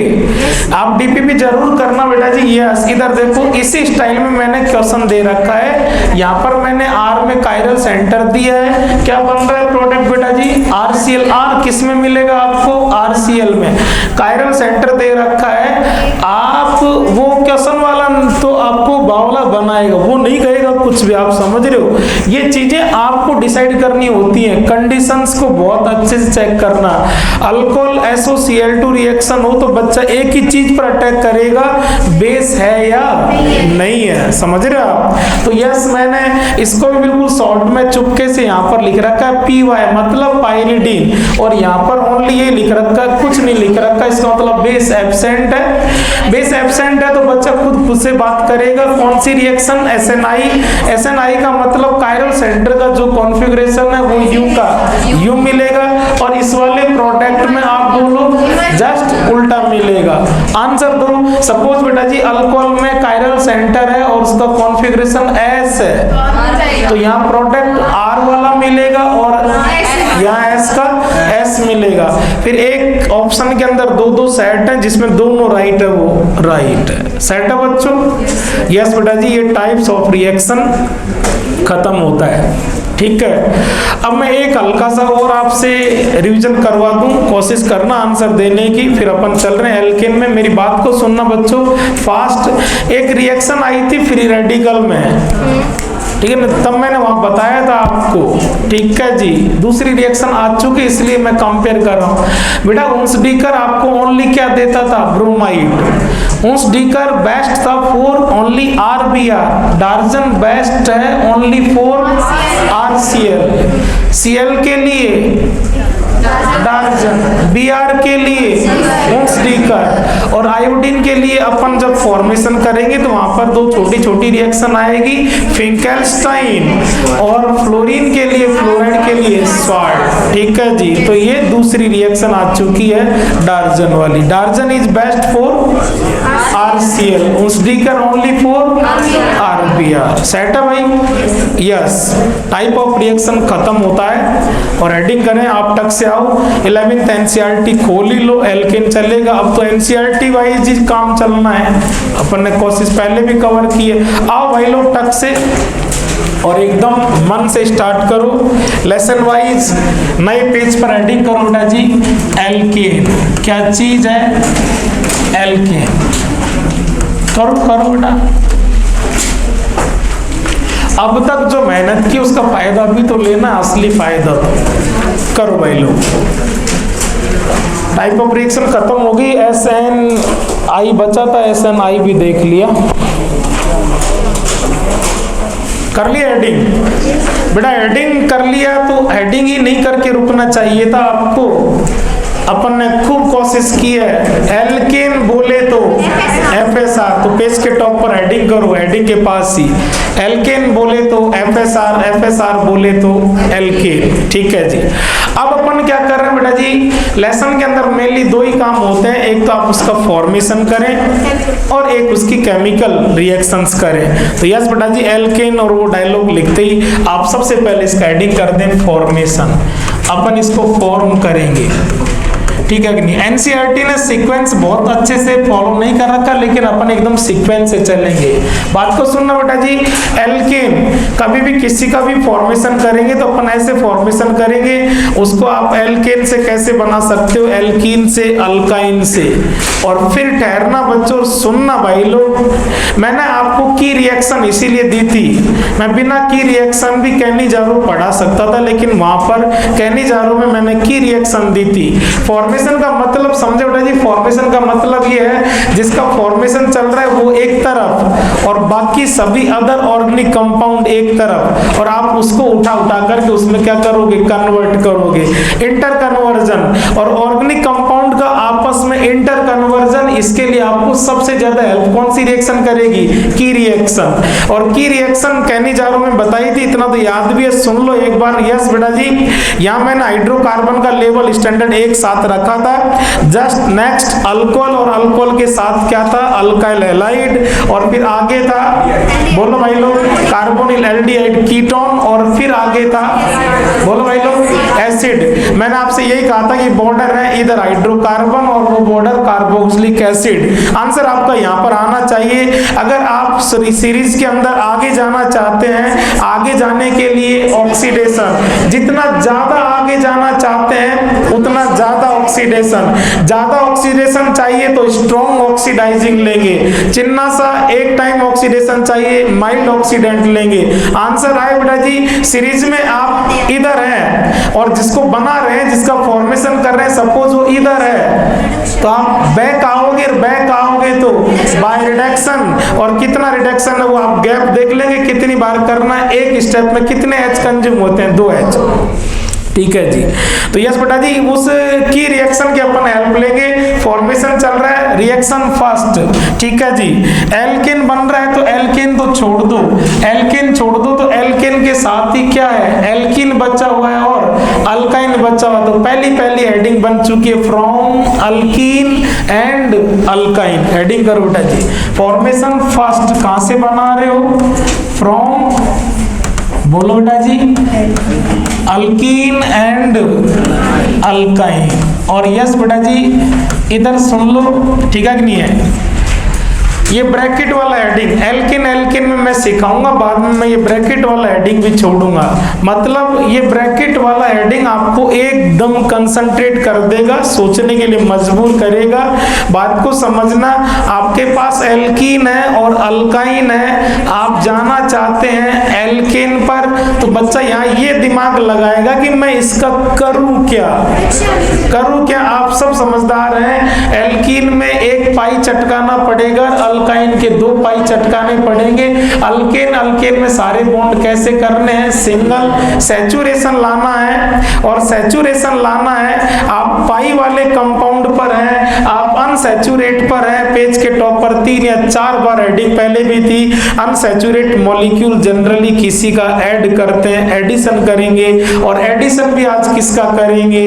आप डीपीपी जरूर करना बेटा जी। यस, इधर देखो इसी स्टाइल में मैंने क्वेश्चन दे रखा है, यहाँ पर मैंने R में कायरल सेंटर दिया है, क्या बन रहा है प्रोडक्ट बेटा जी, RCl। R किस में मिलेगा आपको, RCl में, कायरल सेंटर दे रखा है। आप वो क्वेश्चन वाला तो आपको बावला बनाएगा, वो नहीं कहेगा कुछ भी, आप समझ रहे हो। ये चीजें आपको डिसाइड करनी होती हैं, कंडीशंस को बहुत अच्छे से चेक करना। अल्कोहल SOCl2 रिएक्शन हो तो बच्चा एक ही चीज पर अटैक करेगा, बेस है या नहीं है, समझ रहे हो आप। तो यस, मैंने इसको भी बिल्कुल शॉर्ट में चुपके से यहाँ पर लिख रखा है PY मतलब पाइरिडीन, और यहाँ पर ओनली ये लिख रखा है, कुछ नहीं लिख रखा, इसका मतलब बेस एब्सेंट है। बेस एब्सेंट है तो बच्चा खुद से बात करेगा, कौन सी रिएक्शन, SNI का मतलब कायरल सेंटर का जो कॉन्फ़िगरेशन है वो U का U मिलेगा, और इस वाले प्रोडक्ट में आप बोलो जस्ट उल्टा मिलेगा। आंसर दो, सपोज बेटा जी अल्कोहल में कायरल सेंटर है और उसका कॉन्फ़िगरेशन S है, तो यहाँ प्रोडक्ट R वाला मिलेगा और यहाँ S का S मिलेगा। फिर एक ऑप्शन के अंदर दो सेट है जिसमें दोनों राइट है, वो राइट है, सेट है बच्चों। यस बेटा जी, ये टाइप्स ऑफ रिएक्शन खत्म होता है, ठीक है। अब मैं एक हल्का सा और आपसे रिवीजन करवा दूं, कोशिश करना आंसर देने की, फिर अपन चल रहे हैं एल्केन में। मेरी बात को सुनना बच्चों फास्ट। एक रिएक्शन आई थी फ्री रेडिकल में, ठीक है ना, तब मैंने वहां बताया था आपको, ठीक है जी। दूसरी रिएक्शन आ चुकी, इसलिए मैं कंपेयर कर रहा हूं बेटा। उन्सडीकर आपको ओनली क्या देता था, ब्रोमाइड। उन्सडीकर बेस्ट था फॉर ओनली RBr, डार्जन बेस्ट है ओनली फॉर RCl, Cl के लिए डार्जन, Br के लिए उन्सडीकर, और आयोडीन के लिए अपन जब फॉर्मेशन करेंगे तो वहां पर दो छोटी छोटी रिएक्शन आएगी, फिंकेल्स्टाइन, और फ्लोरीन के लिए, फ्लोराइड के लिए स्वार्ट, ठीक है जी। तो ये दूसरी रिएक्शन आ चुकी है डार्जन वाली। Darzens is best for RCl, उन्सडीकर ओनली फॉर RBr, सेट है भाई। यस, टाइप ऑफ रिएक्शन खत्म होता है। और हेडिंग करें, आप टक से आओ, 11th NCERT खोल ही लो, एल्केन चलेगा। अब तो NCERT वाइज ही काम चलना है, अपन ने कोशिश पहले भी कवर की है। आओ भाई लोग टक से, और एकदम मन से स्टार्ट करो, लेसन वाइज नए पेज पर हेडिंग करो बेटा जी, एल्केन क्या चीज है, एल्केन करो बेटा। अब तक जो मेहनत की उसका फायदा भी तो लेना, असली फायदा। करो भाई लोग। टाइप ऑफ रिएक्शन खत्म हो गई। SNI बचा था, SNI भी देख लिया। कर लिया हेडिंग बेटा, हेडिंग कर लिया तो हेडिंग ही नहीं करके रुकना चाहिए था आपको। अपन ने खूब कोशिश की है। एल्केन बोले तो FSR, तो पेज के टॉप पर हेडिंग करो, हेडिंग के पास ही एल्केन बोले तो FSR, FSR बोले तो एल्केन। ठीक है जी। अब अपन क्या कर रहे हैं बेटा जी, लेसन के अंदर मेनली दो ही काम होते हैं, एक तो आप उसका फॉर्मेशन करें और एक उसकी केमिकल रिएक्शंस करें। तो यस बेटा जी, एल्केन और वो डायलॉग लिखते ही आप सबसे पहले इसका हेडिंग कर दें फॉर्मेशन। अपन इसको फॉर्म करेंगे, ठीक है कि नहीं। एनसीईआरटी ने सीक्वेंस बहुत अच्छे से फॉलो नहीं कर रखा, लेकिन अपन एकदम सीक्वेंस से चलेंगे। बात को सुनना बेटा जी, एल्केन कभी भी किसी का भी फॉर्मेशन करेंगे तो अपन ऐसे फॉर्मेशन करेंगे, उसको आप एल्केन से कैसे बना सकते हो, एल्कीन से, अल्काइन से। और फिर ठहरना बच्चों, सुनना भाई लोग, मैंने आपको की रिएक्शन इसीलिए दी थी। मैं बिना की रिएक्शन भी कैनिजारो पढ़ा सकता था, लेकिन वहां पर कैनिजारो में मैंने की रिएक्शन दी थी। फॉर्मेशन का मतलब समझे बेटा जी, फॉर्मेशन का मतलब ये है जिसका फॉर्मेशन चल रहा है वो एक तरफ और बाकी सभी अदर ऑर्गेनिक कंपाउंड एक तरफ, और आप उसको उठा करके उसमें क्या करोगे, कन्वर्ट करोगे। इंटर कन्वर्जन और ऑर्गेनिक कंपाउंड का आपस में इंटर कन्वर्जन, इसके लिए आपको सबसे ज्यादा हेल्प कौन सी रिएक्शन करेगी, की रिएक्शन। और की रिएक्शन कैनिजारो में बताई थी, इतना तो याद भी है, सुन लो एक बार। यस बेटा जी, यहां मैंने हाइड्रोकार्बन का लेवल स्टैंडर्ड एक साथ रखा था। जस्ट नेक्स्ट अल्कोहल, और अल्कोहल के साथ क्या था, अल्काइल हैलाइड, और फिर आगे था, बोलो भाई लोग, कार्बोनिल एल्डिहाइड कीटोन, और फिर आगे था, बोलो भाई लोग, एसिड। मैंने आपसे यही कहा था कि बॉर्डर है इधर हाइड्रोकार्बन और वो बॉर्डर कार्बोक्सिलिक एसिड। आंसर आपका यहां पर आना चाहिए। अगर आप सीरीज के अंदर आगे जाना चाहते हैं, आगे जाने के लिए ऑक्सीडेशन, जितना ज्यादा आगे जाना चाहते हैं उतना ज्यादा ऑक्सीडेशन, ज्यादा ऑक्सीडेशन चाहिए तो स्ट्रॉन्ग ऑक्सीडाइजिंग लेंगे, चिन्ना सा एक टाइम ऑक्सीडेशन चाहिए माइल्ड ऑक्सीडेंट लेंगे। आंसर आए बेटा जी, सीरीज में आप इधर हैं और जिसको बना रहे हैं, जिसका फॉर्मेशन कर रहे हैं, सपोज वो इधर है, तो आप बैक आओगे तो बाय रिडक्शन, और कितना रिडक्शन है वो आप गैप देख लेंगे, कितनी बार करना है, एक स्टेप में कितने H कंज्यूम होते हैं, 2 H। ठीक है जी। तो यस बेटा जी, उस की रिएक्शन की अपन हेल्प लेंगे। फॉर्मेशन चल रहा है, रिएक्शन फर्स्ट, ठीक है जी। एल्केन बन रहा है तो एल्केन तो छोड़ दो, एल्केन छोड़ दो, तो एल्केन के साथ ही क्या है, एल्कीन बचा हुआ है और अल्काइन बचा हुआ। तो पहली हेडिंग बन चुकी है, from alkyne and alkyne. Heading करो बेटा जी, फॉर्मेशन फर्स्ट कहां से बना रहे हो, फ्रॉम, बोलो बेटा जी, अल्कीन एंड अल्काइन। और यस बेटा जी, इधर सुन लो, ठीक है कि नहीं है, ये ब्रैकेट वाला हेडिंग एल्केन में मैं सिखाऊंगा, बाद में मैं ये ब्रैकेट वाला हेडिंग भी छोड़ूंगा। मतलब ये ब्रैकेट वाला हेडिंग आपको एकदम कंसंट्रेट कर देगा, सोचने के लिए मजबूर करेगा। बात को समझना, आपके पास एल्कीन है और अल्काइन है, आप जाना चाहते हैं एल्केन पर, तो बच्चा यहाँ ये दिमाग लगाएगा कि मैं इसका करूं क्या। आप सब समझदार हैं, एल्कीन में 1 पाई चटकाना पड़ेगा, अल्काइन के 2 पाई चटकाने पड़ेंगे। अल्केन में सारे बॉन्ड कैसे करने हैं, सिंगल सैचुरेशन लाना है, और सैचुरेशन लाना है, आप पाई वाले कंपाउंड पर हैं, आप अनसैचुरेट पर हैं। पेज के टॉप पर 3 या 4 बार हेडिंग पहले भी थी। अनसैचुरेट मॉलिक्यूल जनरली किसी का ऐड करते हैं, एडिशन करेंगे, और एडिशन भी आज किसका करेंगे,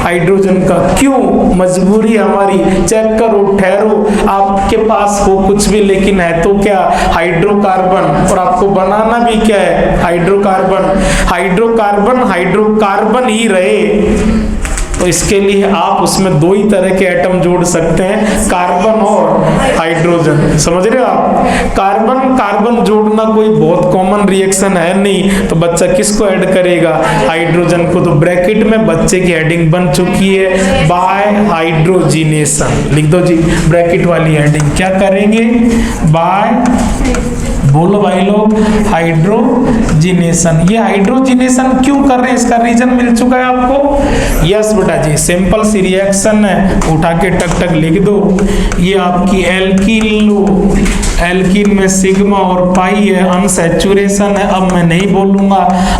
हाइड्रोजन का। क्यों, मजबूरी हमारी, चेक करो, ठहरो, आपके पास हो कुछ भी, लेकिन है तो क्या, हाइड्रोकार्बन, और आपको बनाना भी क्या है, हाइड्रोकार्बन ही रहे। तो इसके लिए आप उसमें 2 ही तरह के एटम जोड़ सकते हैं, कार्बन और हाइड्रोजन। समझ रहे हो आप, कार्बन जोड़ना कोई बहुत कॉमन रिएक्शन है नहीं, तो बच्चा किसको ऐड करेगा, हाइड्रोजन को। तो ब्रैकेट में बच्चे की हेडिंग बन चुकी है, बाय हाइड्रोजिनेशन। लिख दो जी ब्रैकेट वाली हेडिंग, क्या करेंगे, बाय, बोलो भाई लोग, हाइड्रोजिनेशन। ये हाइड्रोजिनेशन क्यों कर रहे हैं, इसका रीजन मिल चुका है आपको। यस बेटा जी, सिंपल सी रिएक्शन है, उठा के टक टक लिख दो। ये आपकी एल्कीन लो, एल्कीन में सिग्मा और पाई है, अनसैचुरेशन है। अब मैं नहीं बोलूंगा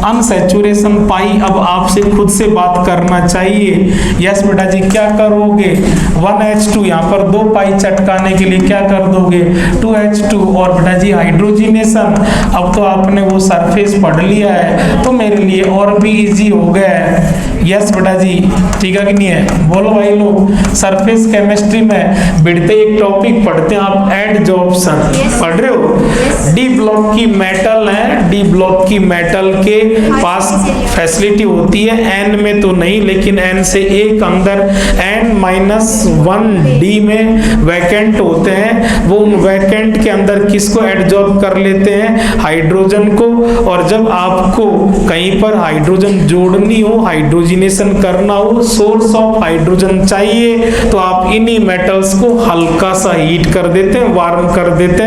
अनसैचुरेशन पाई, अब आपसे खुद से बात करना चाहिए। यस बेटा जी, क्या करोगे 1H2, यहाँ पर 2 पाई चटकाने के लिए क्या कर दोगे 2H2। और बेटा जी हाइड्रोजिनेशन, अब तो आपने वो सरफेस पढ़ लिया है तो मेरे लिए और भी इजी हो गया है। यस बेटा जी, ठीक है कि नहीं है। बोलो भाई लोग, सरफेस केमिस्ट्री में बढ़ते एक टॉपिक पढ़ते हैं आप, एडजॉर्प्शन पढ़ रहे हो। डी ब्लॉक की मेटल है, डी ब्लॉक की मेटल के पास फैसिलिटी होती है, एन में तो नहीं लेकिन एन से एक अंदर n-1 डी में वैकेंट होते हैं। वो उन वैकेंट के अंदर किसको एडजॉर्ब कर लेते हैं, हाइड्रोजन को। और जब आपको कहीं पर हाइड्रोजन जोड़नी हो, हाइड्रोजिनेशन करना हो, सोर्स ऑफ हाइड्रोजन चाहिए, तो आप इन्हीं मेटल्स को हल्का सा हीट कर देते हैं, वार्म कर देते हैं।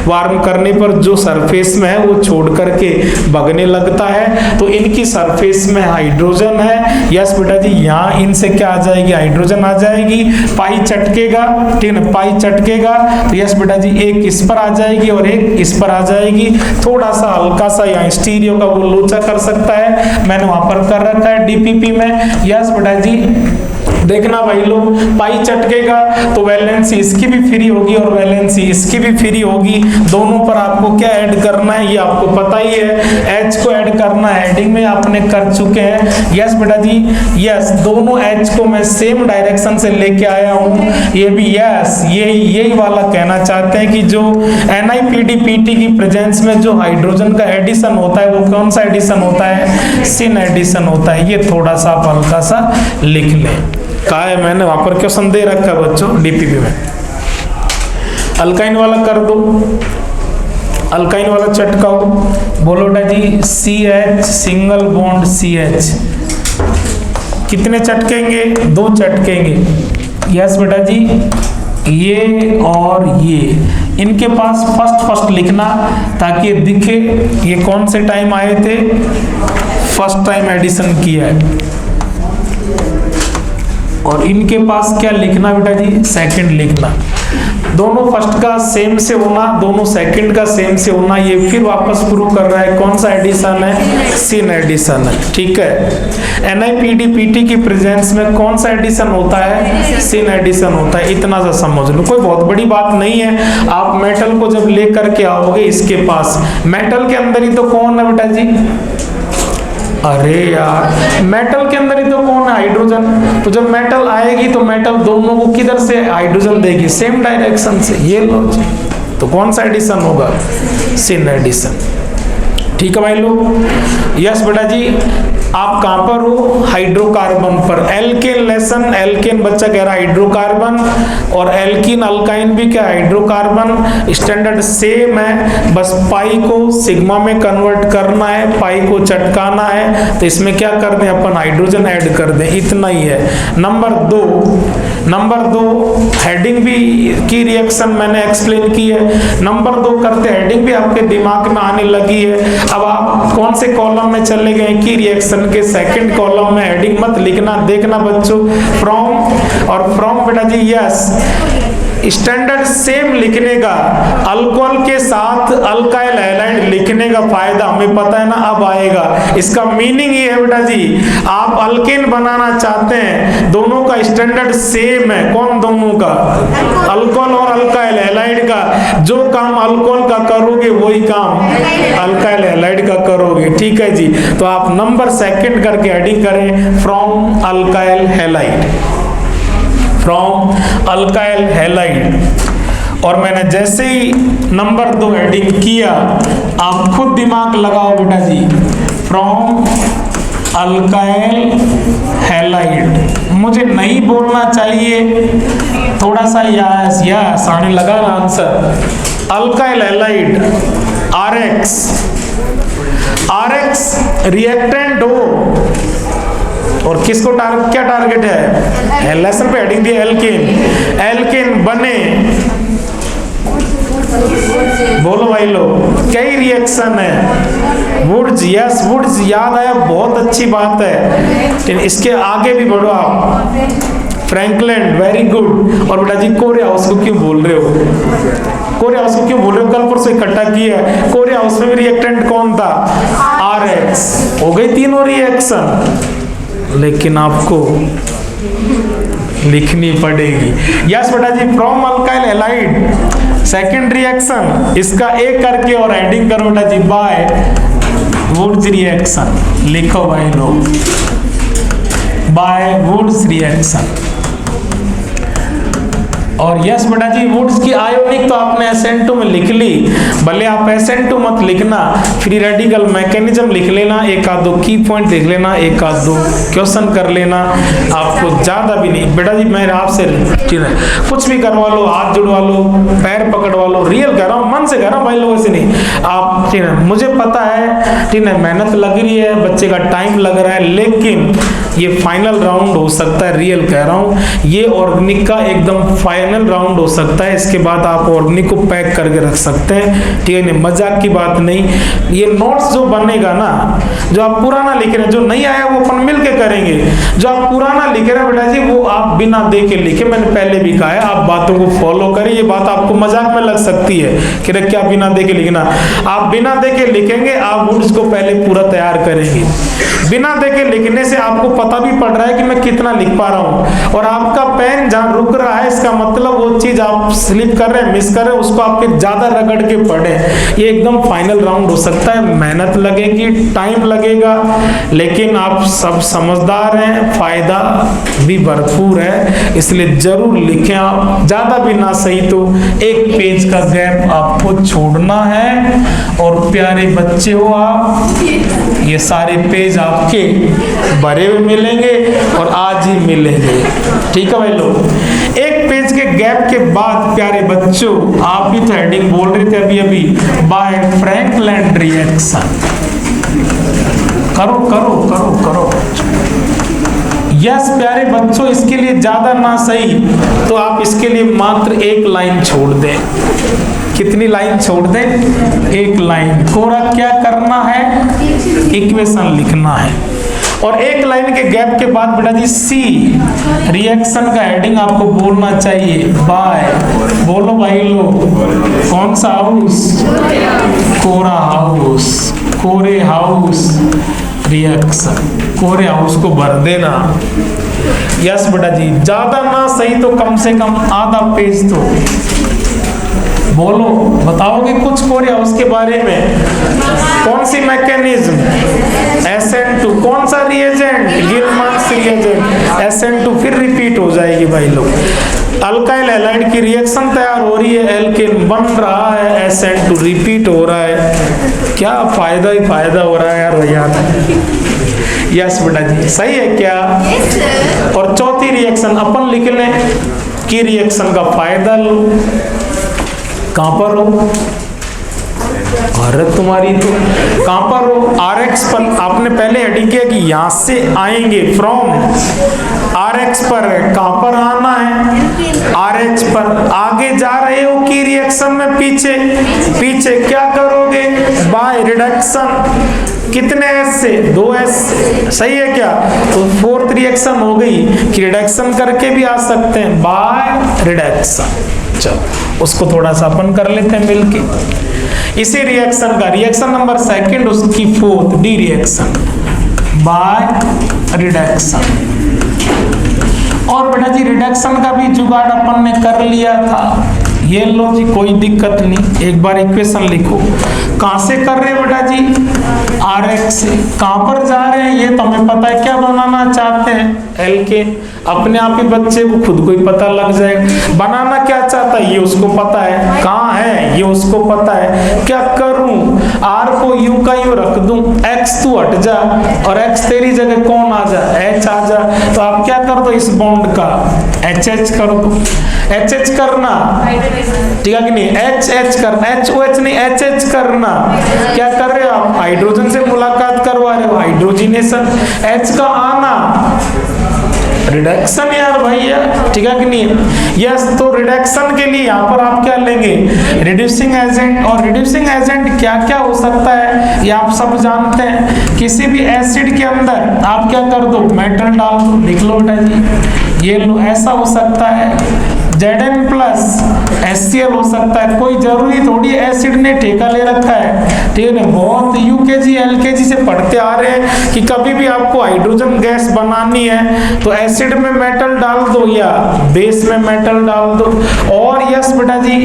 वार्म करने पर जो सरफेस में है वो छोड़ करके भगने लगता है, तो इनकी सरफेस में हाइड्रोजन है। यस बेटा जी, यहाँ इनसे क्या आ जाएगी, हाइड्रोजन आ जाएगी। पाई चटकेगा, ठीक है, पाई चटकेगा तो यस बेटा जी एक इस पर आ जाएगी और एक इस पर आ जाएगी। थोड़ा सा हल्का सा यहाँ स्टीरियो का वो लोचा कर सकता है, मैंने वहां पर कर रखा है डीपीपी में। यस बेटा जी, देखना भाई लोग, पाई चटकेगा तो वैलेंसी इसकी भी फ्री होगी और वैलेंसी इसकी भी फ्री होगी। दोनों पर आपको क्या ऐड करना है ये आपको पता ही है, H को ऐड करना है, हेडिंग में आपने कर चुके हैं। यस बेटा जी, यस, दोनों H को मैं सेम डायरेक्शन से लेके आया हूँ। ये भी यस, यही वाला कहना चाहते हैं कि जो NiPdPt की प्रेजेंस में जो हाइड्रोजन का एडिशन होता है वो कौन सा एडिशन होता है, सिन एडिशन होता है। ये थोड़ा सा आप हल्का सा लिख लें। कहा है मैंने, वहां पर क्वेश्चन दे रखा है बच्चों डीपीपी में। अल्काइन वाला कर दो, अल्काइन वाला चटकाओ। बोलो बेटा जी, CH सिंगल बॉन्ड CH कितने चटकेंगे, 2 चटकेंगे। यस बेटा जी, ये और ये, इनके पास फर्स्ट लिखना ताकि दिखे ये कौन से टाइम आए थे, फर्स्ट टाइम एडिशन किया है। और इनके पास क्या लिखना बेटा जी, सेकंड लिखना। दोनों फर्स्ट का सेम से होना, दोनों सेकंड का सेम से होना। ये फिर वापस प्रूव कर रहा है कौन सा एडिशन है, सिन एडिशन है। ठीक है, NiPdPt की प्रेजेंस में कौन सा एडिशन होता है, सिन एडिशन होता है। इतना सा समझ लो, कोई बहुत बड़ी बात नहीं है। आप मेटल को जब लेकर के आओगे इसके पास, मेटल के अंदर ही तो कौन है बेटा जी, अरे यार मेटल के अंदर ही तो कौन है, हाइड्रोजन। तो जब मेटल आएगी तो मेटल दोनों को किधर से हाइड्रोजन देगी, सेम डायरेक्शन से। ये लो जी, तो कौन सा एडिशन होगा, सिन एडिशन। ठीक है भाई लोग। यस बेटा जी, आप कहां पर हो, हाइड्रोकार्बन पर। एल्केन लेसन, एल्केन बच्चा कह रहा है हाइड्रोकार्बन, और एल्कीन अल्काइन भी क्या हाइड्रोकार्बन। स्टैंडर्ड सेम है, बस पाई को सिग्मा में कन्वर्ट करना है, पाई को चटकाना है। तो इसमें क्या कर दें अपन, हाइड्रोजन ऐड कर दें, इतना ही है। नंबर दो हेडिंग भी की रिएक्शन मैंने एक्सप्लेन की है। नंबर 2 करते हेडिंग भी आपके दिमाग में आने लगी है। अब आप कौन से कॉलम में चले गए, की रिएक्शन के सेकंड कॉलम में हेडिंग मत लिखना, देखना बच्चों, फ्रॉम। और फ्रॉम बेटा जी यस, स्टैंडर्ड सेम लिखने का, अल्कोहल के साथ अल्काइल हैलाइड लिखने का फायदा हमें पता है ना, अब आएगा। इसका मीनिंग ये है बेटा जी, आप अल्केन बनाना चाहते हैं, दोनों का स्टैंडर्ड सेम है। कौन दोनों का, अल्कोहल और अल्काइल हैलाइड का। जो काम अल्कोहल का करोगे वही काम अल्काइल हैलाइड का करोगे। ठीक है जी, तो आप नंबर सेकंड करके हेडिंग करें, from alkyl halide, from alkyl halide. और मैंने जैसे ही नंबर 2 हेडिंग किया, आप खुद दिमाग लगाओ बेटा जी, फ्रॉम अल्काइल हैलाइड। मुझे नहीं बोलना चाहिए, थोड़ा सा यस आने लगा ना answer. Alkyl halide RX reactant हो, और किसको क्या टारगेट है, लेसन पे हेडिंग दी एल्केन बने बोलो भाई लोग, कई रिएक्शन है। वुड्स, यस वुड्स याद आया, बहुत अच्छी बात है। इसके आगे भी बढ़ो आप। Franklin, very good. और बेटा जी कोरे हाउस को क्यों बोल रहे हो? कोरे हाउस को क्यों बोल रहे हो? कल परसों इकट्ठा किया है। कोरे हाउस में भी रिएक्टेंट कौन था? RX। हो गई तीनों रिएक्शन, लेकिन आपको लिखनी पड़ेगी। यस बेटा जी, from alkyl halide second reaction, इसका एक करके और एडिंग करो बेटा जी बाय वुड्स रिएक्शन। लिखो भाई लोग, बाय वुड्स रिएक्शन। और यस बेटा जी, वुड्स की आयोनिक तो आपने SN2 में लिख ली, भले आप SN2 मत लिखना, फ्री रेडिकल मैकेनिज्म लिख लेना, एक आध दो की पॉइंट लिख लेना, एक आध दो क्वेश्चन कर लेना, आपको ज्यादा भी नहीं। बेटा जी मैं आपसे कुछ भी करवा लो, हाथ जुड़वा लो, पैर पकड़वा लो, रियल कह रहा हूँ, मन से कह रहा हूँ भाई लोगों से नहीं। आप ठीक है, मुझे पता है ठीक है, मेहनत लग रही है, बच्चे का टाइम लग रहा है, लेकिन ये फाइनल राउंड हो सकता है, रियल कह रहा हूँ, ये ऑर्गेनिक का एकदम फाइनल राउंड हो सकता है। इसके बाद आप ऑर्गेनिक को पैक करके रख सकते हैं, ठीक है नहीं, मजाक की बात नहीं। ये नोट्स जो बनेगा ना, जो आप पुराना लिख रहे हैं, जो नहीं आया वो अपन मिल के करेंगे। जो आप पुराना लिख रहे हैं बेटा जी, वो आप बिना देख के लिखे, मैंने पहले भी कहा है, आप बातों को फॉलो करें। ये बात आपको मजाक में लग सकती है कि क्या बिना देखे लिखना, आप बिना देखे लिखेंगे, आप वुड्स को पहले पूरा तैयार करेंगे। बिना देखे लिखने से आपको पता भी पड़ रहा है कि मैं कितना लिख पा रहा हूं, और आपका पेन जहां रुक रहा है, इसका मतलब वो चीज आप स्लिप कर रहे हैं, मिस कर रहे हैं, उसको आपके ज्यादा रगड़ के पढ़े। ये एकदम फाइनल राउंड हो सकता है, मेहनत लगेगी, टाइम लगेगा, लेकिन आप सब समझदार हैं, फायदा भी भरपूर है, इसलिए जरूर लिखें। आप ज्यादा भी ना सही तो एक पेज का गैप आपको छोड़ना है। और प्यारे बच्चे हो आप, ये सारे पेज आपके भरे हुए मिलेंगे और आज ही मिलेंगे, ठीक है भाई लोग। एक पेज के गैप के बाद प्यारे बच्चों, आप भी तो हेडिंग बोल रहे थे अभी अभी, बाय फ्रैंकलिन रिएक्शन। करो करो करो करो। यस प्यारे बच्चों, इसके लिए ज्यादा ना सही तो आप इसके लिए मात्र एक लाइन छोड़ दें। कितनी लाइन छोड़ दें? एक लाइन। कोरा क्या करना है? इक्वेशन लिखना है। और एक लाइन के गैप के बाद बेटा जी सी रिएक्शन का हेडिंग आपको बोलना चाहिए बाय, बोलो भाई लोग, कौन सा house? Corey house, Corey house reaction. Corey house को भर देना। यस बेटा जी, ज्यादा ना सही तो कम से कम आधा पेज तो बोलो, बताओगे कुछ कोरे हाउस के बारे में? कौन सी मैकेनिज्म? SN2। कौन सा रिएजेंट? गिलमार्क्स रिएजेंट। SN2 फिर रिपीट हो जाएगी भाई लोग। अल्काइल हैलाइड की रिएक्शन तैयार हो रही है, एल्केन बन रहा है, SN2 रिपीट हो रहा है। क्या फायदा ही फायदा हो रहा है यार भैया। यस बेटा जी, सही है क्या? और चौथी रिएक्शन अपन लिख लें कि रिएक्शन का फायदा लो। कहां पर हो? अरे तुम्हारी तो कहां पर हो? RX पर। आपने पहले हेडिंग किया कि यहां से आएंगे, फ्रॉम RX पर है। कहां पर आना है? RH पर। आगे जा रहे हो कि रिएक्शन में पीछे? पीछे क्या करोगे? By reduction. कितने S से? 2S। सही है क्या? तो फोर्थ रिएक्शन हो गई कि रिडक्शन करके भी आ सकते हैं, बाय रिडक्शन। चलो उसको थोड़ा सा अपन कर लेते हैं मिलके। इसी रिएक्शन का रिएक्शन नंबर सेकंड, उसकी fourth D reaction by reduction. और बेटा जी रिडक्शन का भी जुगाड़ अपन ने कर लिया था। ये लो जी, कोई दिक्कत नहीं। एक बार इक्वेशन लिखो। कहां से कर रहे हैं बेटा जी? RX से। कहां पर जा रहे हैं ये तो हमें पता है, क्या बनाना चाहते हैं? एल्केन। अपने आप ही बच्चे को खुद को ही पता लग जाएगा बनाना क्या चाहता है, ये उसको पता है। कहां है ये उसको पता है। क्या करूं? R को यूं का यूं रख दूं, X तू हट जा और X तेरी जगह कौन आ जा? H आ जा। तो आप क्या कर दो, इस बॉन्ड का HH कर दो। HH करना, ठीक है कि नहीं? HH करना, HOH नहीं, HH करना। क्या कर रहे हो आप? हाइड्रोजन से मुलाकात करवा रहे हो, हाइड्रोजिनेशन। H का आना रिडक्शन यार भैया, ठीक है कि नहीं। यस, तो रिडक्शन के लिए यहाँ पर आप क्या लेंगे, रिड्यूसिंग एजेंट। और रिड्यूसिंग एजेंट क्या क्या हो सकता है ये आप सब जानते हैं। किसी भी एसिड के अंदर आप क्या कर दो, मेटल डाल दो, लिख लो बेटा जी, ये लो, ऐसा हो सकता है। Zn प्लस HCl हो सकता है, कोई जरूरी थोड़ी एसिड ने ठेका ले रखा है, ठीक है। बहुत यूकेजी एलकेजी से पढ़ते आ रहे हैं कि कभी भी आपको हाइड्रोजन गैस बनानी है तो एसिड में मेटल डाल दो या बेस में मेटल डाल दो। और यस बेटा जी,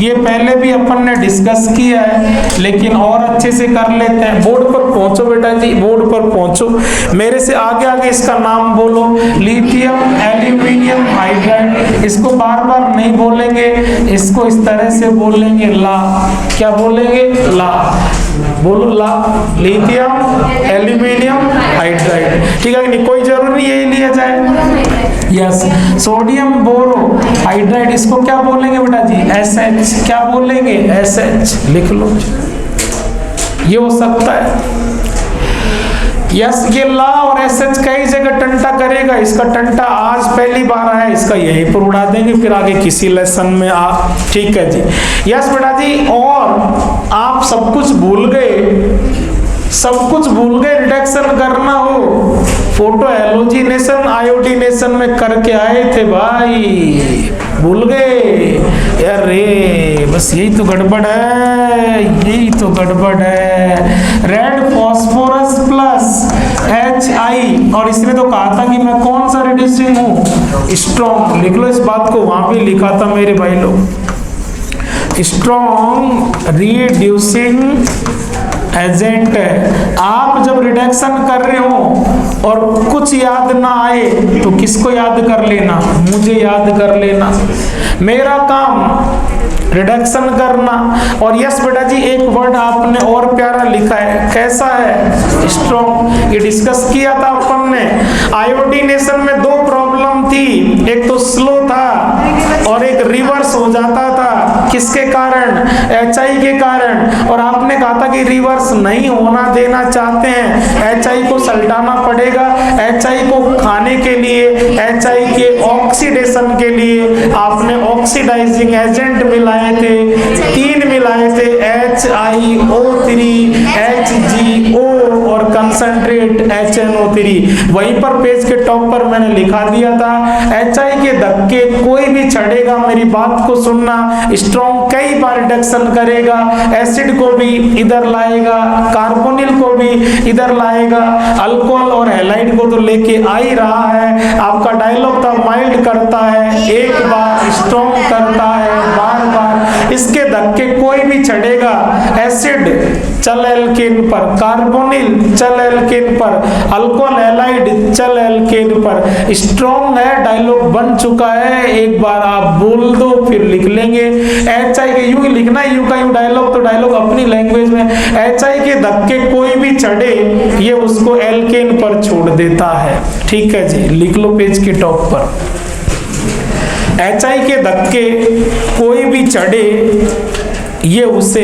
ये पहले भी अपन ने डिस्कस किया है लेकिन और अच्छे से कर लेते हैं। बोर्ड पर पहुंचो बेटा जी, बोर्ड पर पहुंचो, मेरे से आगे आगे इसका नाम बोलो, लिथियम एल्यूमिनियम हाइड्राइड। इसको बार बार नहीं बोलेंगे, इसको इस तरह से बोलेंगे ला। क्या बोलेंगे, ला, बोलो ला, लिथियम एल्यूमिनियम हाइड्राइड, ठीक है नहीं, कोई जरूरी यही लिया जाए। यस, सोडियम बोरो हाइड्राइड, इसको क्या बोलेंगे बेटा जी, SH। क्या बोलेंगे, SH, लिख लो, ये हो सकता है। यस, ये ला और SH कई जगह टंटा करेगा, इसका टंटा आज पहली बार आया, इसका यहीं पर उड़ा देंगे, फिर आगे किसी लेसन में ठीक है जी। यस बेटा जी, और आप सब कुछ भूल गए, सब कुछ भूल गए, रिडक्शन करना हो, फोटो हेलोजिनेशन आयोडीनेशन में करके आए थे भाई, भूल गए। अरे बस यही तो गड़बड़ है, यही तो गड़बड़ है। रेड फॉस्फोरस प्लस HI, और इसने तो कहा था कि मैं कौन सा रिड्यूसिंग हूँ, स्ट्रॉन्ग। लिख लो इस बात को, वहां भी लिखा था मेरे भाई लोग, स्ट्रॉन्ग रिड्यूसिंग एजेंट है। आप जब रिडक्शन कर रहे हो और कुछ याद ना आए तो किसको याद कर लेना, मुझे याद कर लेना, मेरा काम रिडक्शन करना। और यस बेटा जी, एक वर्ड आपने और प्यारा लिखा है, कैसा है, स्ट्रॉन्ग। ये डिस्कस किया था अपन ने। आयोडीनेशन में दो प्रॉब्लम थी, एक तो स्लो था और एक रिवर्स हो जाता था। किसके कारण, HI के कारण। और आपने कहा था कि रिवर्स नहीं होना देना चाहते हैं, HI को सल्टाना पड़ेगा। HI को खाने के लिए, HI के ऑक्सीडेशन के लिए आपने ऑक्सीडाइजिंग एजेंट मिलाए थे, 3 मिलाए थे, HiO3, HgO और कंसंट्रेट HNO3। वहीं पर पेज के टॉप पर मैंने लिखा दिया था, HI के धक्के कोई भी चढ़ेगा, मेरी बात को सुनना, स्ट्रॉन्ग कई बार रिडक्शन करेगा, एसिड को भी इधर लाएगा, कार्बोनिल को भी इधर लाएगा, अल्कोहल और हैलाइड को तो लेके आ ही रहा है। आपका डायलॉग था, माइल्ड करता है एक बार, स्ट्रॉन्ग करता है बार बार। इसके धक्के कोई भी चढ़ेगा, एसिड चल एल्केन पर, कार्बोनिल चल एल्केन पर, अल्कोहल हैलाइड चल एल्केन पर। स्ट्रॉन्ग है, डायलॉग बन चुका है, एक बार आप बोल दो फिर लिख लेंगे। HI के यूं ही लिखना है, यूं का यूं डायलॉग, तो डायलॉग अपनी लैंग्वेज में। HI के धक्के कोई भी चढ़े, ये उसको एल्केन पर छोड़ देता है, ठीक है जी, लिख लो पेज के टॉप पर। HI के धक्के कोई भी चढ़े, ये उसे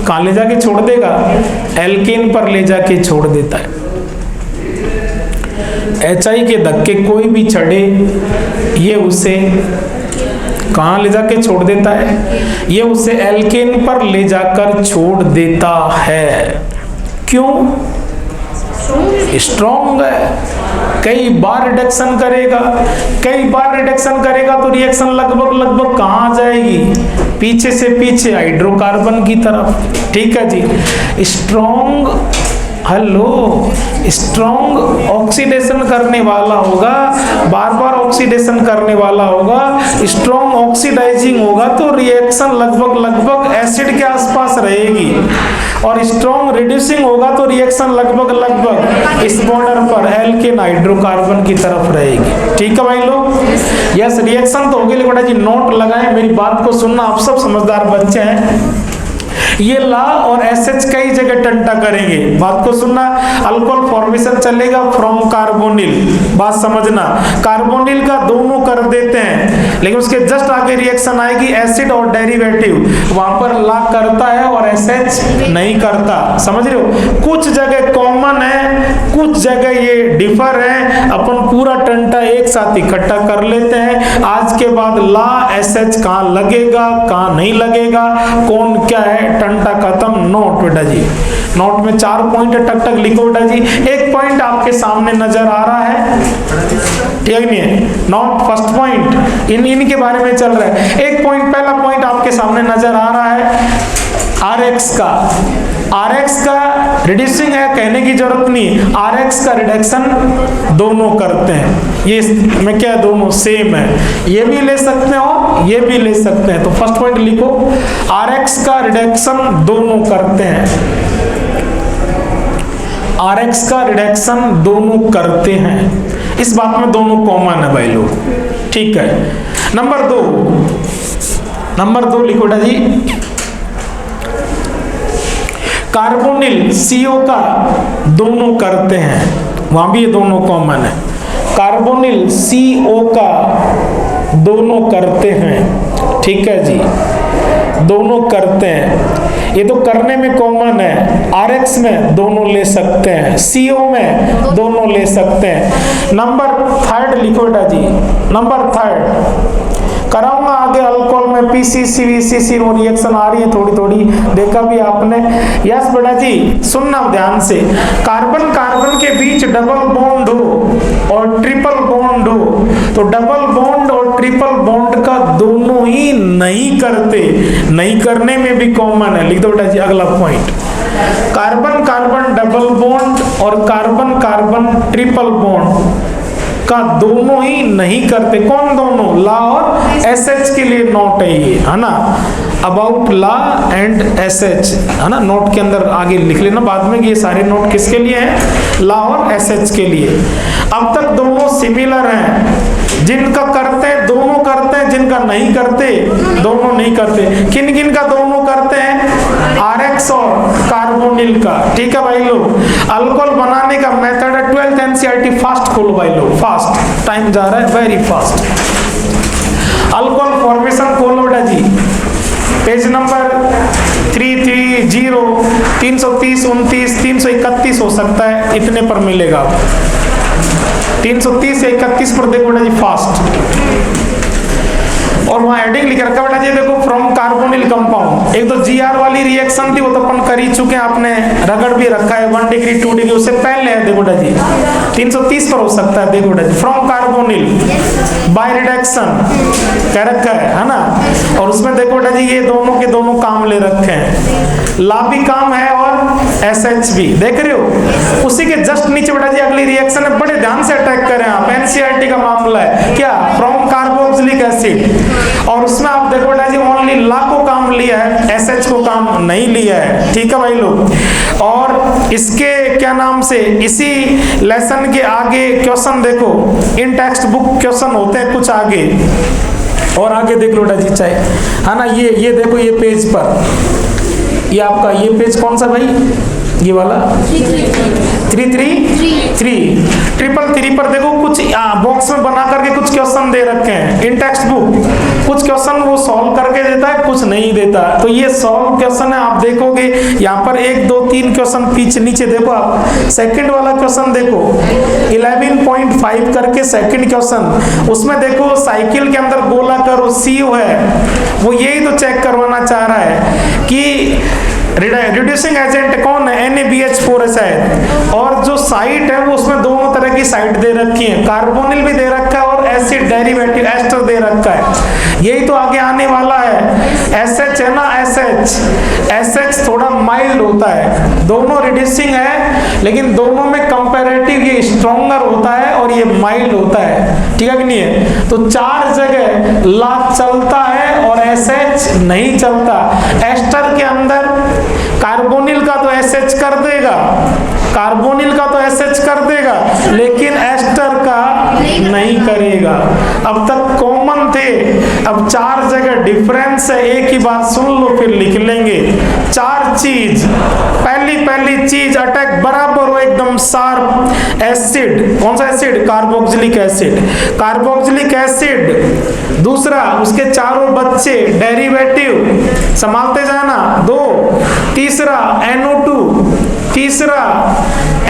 कहां ले जाके छोड़ देगा, एल्केन पर ले जाके छोड़ देता है। HI के धक्के कोई भी चढ़े, ये उसे कहां ले जाके छोड़ देता है, ये उसे एल्केन पर ले जाकर छोड़ देता है। क्यों, स्ट्रॉन्ग है, कई बार रिडक्शन करेगा, कई बार रिडक्शन करेगा तो रिएक्शन लगभग कहां जाएगी, पीछे से पीछे हाइड्रोकार्बन की तरफ, ठीक है जी। स्ट्रॉन्ग, हेलो, स्ट्रॉन्ग ऑक्सीडेशन करने वाला होगा, बार बार ऑक्सीडेशन करने वाला होगा, स्ट्रॉन्ग ऑक्सीडाइजिंग होगा तो रिएक्शन लगभग एसिड के आसपास रहेगी, और स्ट्रॉन्ग रिड्यूसिंग होगा तो रिएक्शन लगभग इस बॉर्डर पर एल्केन हाइड्रोकार्बन की तरफ रहेगी, ठीक है भाई लोग। यस, रिएक्शन तो होगी, लेकिन बेटा जी नोट लगाएं, मेरी बात को सुनना, आप सब समझदार बच्चे हैं। ये ला और एसएच कई जगह टंटा करेंगे। बात को सुनना, अल्कोहल फॉर्मेशन चलेगा फ्रॉम कार्बोनिल, बात समझना। कार्बोनिल का दोनों कर देते हैं, लेकिन उसके जस्ट आगे रिएक्शन आएगी एसिड और डेरिवेटिव, वहां पर ला करता है और एसएच नहीं करता। समझ रहे हो, कुछ जगह कॉमन है, कुछ जगह ये डिफर है। अपन पूरा टंटा एक साथ इकट्ठा कर लेते हैं। आज के बाद ला एसएच कहां लगेगा कहां नहीं लगेगा, कौन क्या है, टंटा खत्म। नोट बेटा जी, नोट में 4 पॉइंट टक टक लिखो बेटा जी। एक पॉइंट आपके सामने नजर आ रहा है, ठीक नहीं है, नोट फर्स्ट पॉइंट इनके बारे में चल रहा है। एक पॉइंट, पहला पॉइंट आपके सामने नजर आ रहा है RX का। RX का रिड्यूसिंग है, कहने की जरूरत नहीं। RX का रिडक्शन दोनों करते हैं, ये में क्या दोनों सेम है, ये भी ले सकते हो ये भी ले सकते हैं। तो फर्स्ट पॉइंट लिखो, RX का रिडक्शन दोनों करते हैं, RX का रिडक्शन दोनों करते हैं। इस बात में दोनों कॉमन है भाई लोग, ठीक है। नंबर दो लिखो बेटा जी, कार्बोनिल CO का दोनों करते हैं, वहां भी ये दोनों कॉमन है। कार्बोनिल CO का दोनों करते हैं, ठीक है जी, दोनों करते हैं। ये तो करने में कॉमन है, RX में दोनों ले सकते हैं, CO में दोनों ले सकते हैं। नंबर 3 लिखो बेटा जी, नंबर 3 कराऊंगा आगे। अल्कोहल में PCC VCC वो रिएक्शन आ रही है थोड़ी थोड़ी, देखा भी आपने। यस बेटा जी, सुनना ध्यान से। कार्बन कार्बन के बीच डबल बॉन्ड हो और ट्रिपल बॉन्ड हो, तो डबल बॉन्ड और ट्रिपल बॉन्ड का दोनों ही नहीं करते, नहीं करने में भी कॉमन है। लिख दो बेटा जी अगला point, carbon carbon double bond और कार्बन कार्बन ट्रिपल बॉन्ड का दोनों ही नहीं करते। कौन दोनों? ला और एसएच के लिए नोट है ये, है ना, अबाउट ला एंड एसएच, है ना। नोट के अंदर आगे लिख लेना बाद में कि ये सारे नोट किसके लिए हैं, ला और एसएच के लिए। अब तक दोनों सिमिलर हैं, जिनका करते हैं दोनों करते हैं, जिनका नहीं करते दोनों नहीं करते। किन किन का दोनों करते हैं? RX और कार्बोनिल का, ठीक है भाई लोग। अल्कोहल बनाने का मेथड है 12th NCERT, फास्ट खोलो भाई लोग, फास्ट, टाइम जा रहा है वेरी फास्ट। अल्कोहल फॉर्मेशन खोलो बेटा जी, पेज नंबर 330, 330, 29, 331 हो सकता है, इतने पर मिलेगा। 330 या 31 पर देखो बेटा जी फास्ट। और वहां हेडिंग लिख रखा बेटा जी, देखो फ्रॉम कार्बोनिल कंपाउंड। एक तो GR वाली रिएक्शन थी, वो तो अपन कर ही चुके हैं, आपने रगड़ भी रखा है 1 डिग्री 2 डिग्री, उससे पहले है। देखो बेटा जी 330 पर हो सकता है। देखो बेटा जी, फ्रॉम कार्बोनिल बाय रिडक्शन कह रखा है ना। और उसमें देखो बेटा जी ये दोनों के दोनों काम ले रखे हैं, ला भी काम है और SH भी, देख रहे हो। उसी के जस्ट नीचे बेटा जी अगली रिएक्शन है, बड़े ध्यान से अटैक करें आप, NCERT का मामला है क्या, फ्रॉम कार्बोक्सिलिक एसिड। और उसमें आप देखो बेटा जी ओनली ला को काम लिया है, SH को काम नहीं लिया है, ठीक है भाई लोग। और इसके क्या नाम से, इसी लेसन के आगे क्वेश्चन देखो, इन टेक्स्ट बुक क्वेश्चन होते हैं कुछ आगे, और आगे देख लो बेटा जी चाहे, है ना। ये देखो ये पेज पर, ये आपका ये पेज कौन सा भाई, ये वाला 333 333 पर देखो कुछ बॉक्स में बना करके कुछ क्वेश्चन दे रखे हैं इन टेक्स्ट बुक। कुछ क्वेश्चन वो सॉल्व करके देता है, कुछ नहीं देता। तो ये सॉल्व क्वेश्चन है, आप देखोगे यहाँ पर 1 2 3 क्वेश्चन पीछे नीचे देखो आप। सेकंड वाला क्वेश्चन देखो 11.5 करके सेकंड क्वेश्चन, उसमें देखो साइकिल के अंदर गोलाकार CO है, वो यही तो चेक करवाना चाह रहा है कि रिड्यूसिंग एजेंट कौन है, NaBH4 है। और जो साइट है वो उसमें दोनों तरह की साइट दे रखी है, कार्बोनिल भी दे रखा है और एसिड डेरिवेटिव एस्टर दे रखा है। यही तो आगे आने वाला है। SH है ना, SH थोड़ा माइल्ड होता है, दोनों रिड्यूसिंग है लेकिन दोनों में कंपैरेटिव ये स्ट्रॉन्गर होता है और ये माइल्ड होता है, ठीक है कि नहीं है। तो 4 जगह ला चलता है और SH नहीं चलता। एस्टर के अंदर कार्बोनिल का तो SH कर देगा, कार्बोनिल का तो SH कर देगा, लेकिन एस्टर का नहीं करेगा। अब तक कॉमन थे अब 4 जगह डिफरेंस है, एक ही बात सुन लो फिर लिख लेंगे। 4 चीज, पहली चीज अटैक बराबर हो एकदम शार्प एसिड। कौन सा acid? Carboxylic acid. Carboxylic acid. दूसरा उसके चारों बच्चे डेरिवेटिव संभालते जाना 2। तीसरा NO2, तीसरा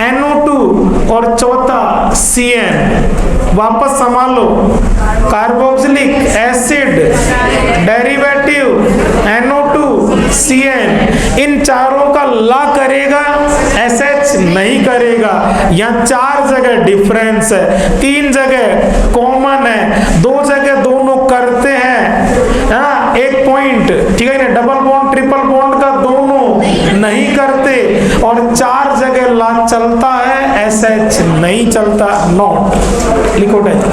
NO2 और चौथा CN। वापस संभालो, carboxylic acid, derivative, NO2, CN, इन चारों का ला करेगा, SH नहीं करेगा। यहाँ 4 जगह डिफरेंस है, 3 जगह कॉमन है, 2 जगह दोनों करते हैं। हाँ, एक पॉइंट, ठीक है ना, डबल बॉन्ड ट्रिपल बॉन्ड का दोनों नहीं करते, और 4 जगह ला चलता है, SH नहीं चलता, नॉट। लिखो बेटा जी।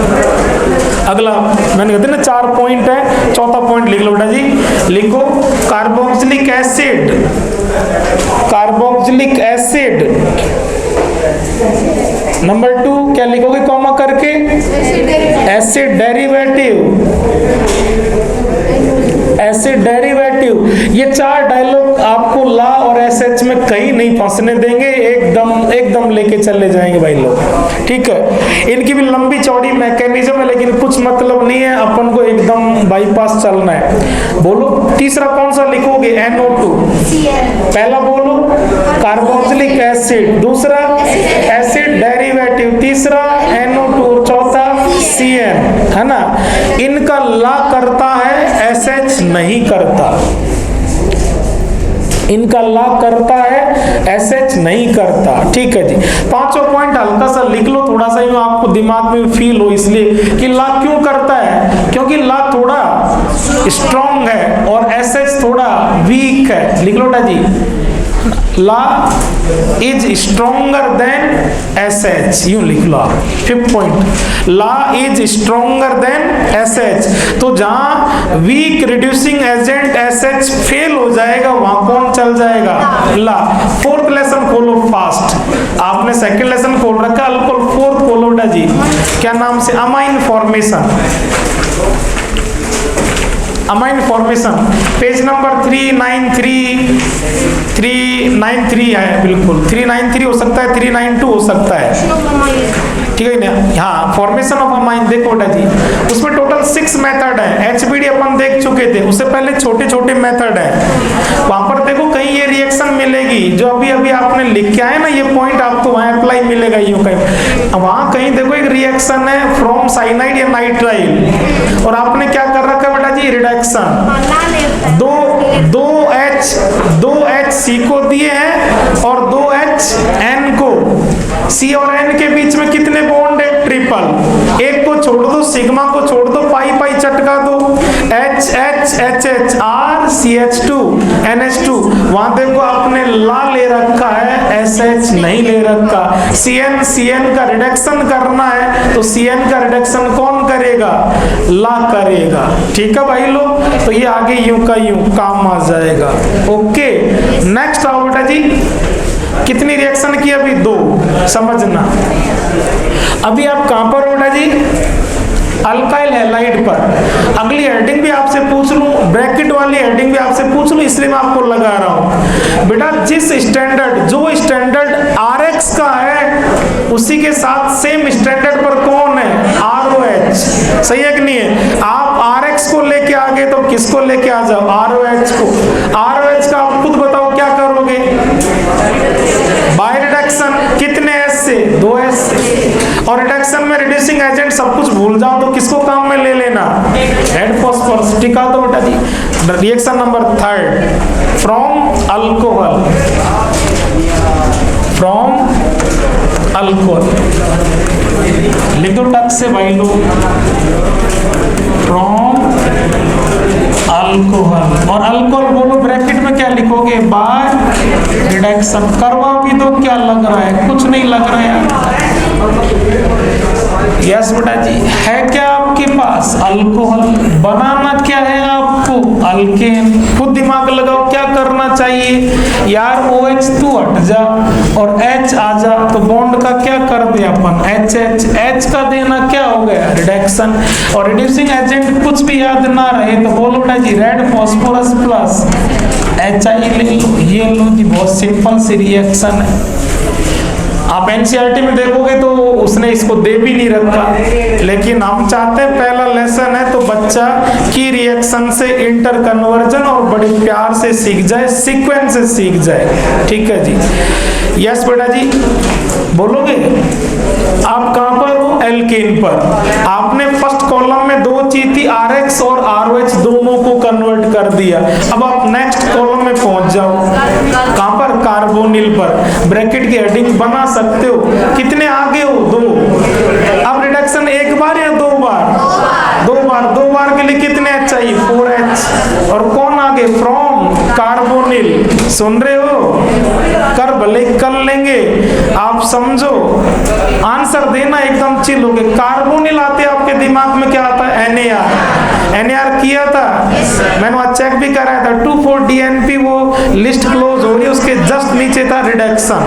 अगला मैंने कहते ना 4 पॉइंट है, चौथा पॉइंट लिख लो बेटा जी। लिखो carboxylic acid, carboxylic acid. Number 2 क्या लिखोगे कॉमा करके? Acid derivative, acid derivative. ये 4 डायलॉग आपको ला और एसएच में कहीं नहीं फंसने देंगे, एकदम लेके चले जाएंगे भाई लोग, ठीक है। इनकी भी लंबी चौड़ी मैकेनिज्म है, लेकिन कुछ मतलब नहीं है, अपन को एकदम बाईपास चलना है। बोलो तीसरा कौन सा लिखोगे? NO2। पहला बोलो कार्बोक्सिलिक एसिड, दूसरा एसिड डेरिवेटिव, तीसरा NO2, चौथा CN, है ना। इनका ला करता है, SH नहीं करता। इनका ला करता है, SH नहीं करता, ठीक है जी। 5वां पॉइंट हल्का सा लिख लो, थोड़ा सा ही आपको दिमाग में फील हो, इसलिए कि ला क्यों करता है, क्योंकि ला थोड़ा स्ट्रॉन्ग है और SH थोड़ा वीक है। लिख लो बेटा जी, LA is stronger than SH, यूं लिख लो आप। 5th point, LA is stronger than SH। तो जहां weak reducing agent SH fail हो जाएगा, वहां कौन चल जाएगा? ला। 4th लेसन खोलो फास्ट, आपने 2nd लेसन खोल रखा, अल्कोहल 4th खोलो बेटा जी। क्या नाम से? Amine formation, amine formation, page number 393 है, बिल्कुल 393 हो सकता है, 392 हो सकता है, ठीक है ना। हाँ, फॉर्मेशन ऑफ अमाइन देखो बेटा जी, उसमें टोटल 6 मेथड है। HBD अपन देख चुके थे, उससे पहले छोटे छोटे मेथड है। वहां पर देखो कहीं ये रिएक्शन मिलेगी जो अभी आपने लिख के आए ना, ये पॉइंट आपको वहां अप्लाई मिलेगा, यूं कहीं वहां कहीं देखो एक रिएक्शन है फ्रॉम साइनाइड या नाइट्राइल, और आपने क्या कर रखा है बेटा जी? रिडक्शन। 2H को दिए हैं और 2HN को। C और N के बीच में कितने बॉन्ड है? ट्रिपल। एक को छोड़ दो, सिग्मा को छोड़ दो, पाई चटका दो, HH R CH2 NH2। वहां देखो आपने ला ले रखा है, SH नहीं ले रखा। CN का रिडक्शन करना है, तो CN का रिडक्शन कौन करेगा? ला करेगा, ठीक है भाई लोग। तो ये आगे यूं का यूं काम आ जाएगा, ओके। नेक्स्ट आओ बेटा जी, कितनी रिएक्शन की? अभी 2, समझना। अभी आप कहां पर हो बेटा जी? अल्काइल हैलाइड पर। अगली हेडिंग भी आपसे पूछ लूं, ब्रैकेट वाली हेडिंग भी आपसे पूछ लूं, इसलिए मैं आपको लगा रहा हूं बेटा। जिस स्टैंडर्ड, जो स्टैंडर्ड RX का है, उसी के साथ सेम स्टैंडर्ड पर कौन है? ROH। सही है कि नहीं है? आप RX को लेके आ गए तो किसको लेके आ जाओ? ROH को। ROH का आप खुद बताओ क्या करोगे? By reduction. कितने S से? 2S से। और रिडक्शन में रिड्यूसिंग एजेंट सब कुछ भूल जाओ तो किसको काम में ले लेना? Red phosphorus. टिका दो बेटा जी। Reaction number 3, from alcohol, from alcohol. लिख दो टक से भाई लोग, फ्रॉम अल्कोहल। और अल्कोहल बोलो ब्रैकेट में क्या लिखोगे? By reduction. करवा भी दो, क्या लग रहा है? कुछ नहीं लग रहा है। यस बेटा जी, है क्या आपके पास अल्कोहल, बनाना क्या है आपको अल्केन। खुद दिमाग लगाओ क्या करना चाहिए यार, OH तू हट जा और H आ जा, तो बॉन्ड का क्या कर दिया अपन H का देना क्या हो गया रिडक्शन। और रिड्यूसिंग एजेंट कुछ भी याद ना रहे तो बोलो ना जी रेड फास्फोरस प्लस HI ले लो, ये लो जी, बहुत सिंपल सी रिएक्शन है। आप एनसीईआरटी में देखोगे तो उसने इसको दे भी नहीं रखा, लेकिन हम चाहते हैं पहला लेसन है तो बच्चा की रिएक्शन से इंटर कन्वर्जन और बड़े प्यार से सीख जाए, सीक्वेंस से सीख जाए। ठीक है जी, यस बेटा जी बोलोगे। आप कहां पर हो, एल्केन पर। आपने फर्स्ट कॉलम में दो चीज थी, RH और ROH दोनों को कन्वर्ट कर दिया। अब आप नेक्स्ट कॉलम में पहुंच जाओ, कहां पर, कार्बोनिल पर। ब्रैकेट की हेडिंग बना सकते हो, कितने आगे हो, 2। अब रिडक्शन एक बार या 2 बार, 2 बार। 2 बार के लिए कितने H चाहिए, 4H। और कौन आगे, फ्रॉम कार्बोनिल, सुन रहे हो, कर भले कर लेंगे, आप समझो आंसर देना एकदम चिल हो गए। कार्बोनिल आते आपके दिमाग में क्या आता है, NAR किया था मैंने, वहां चेक भी कराया था 2,4-DNP, वो लिस्ट क्लोज हो रही है, उसके जस्ट नीचे था रिडक्शन।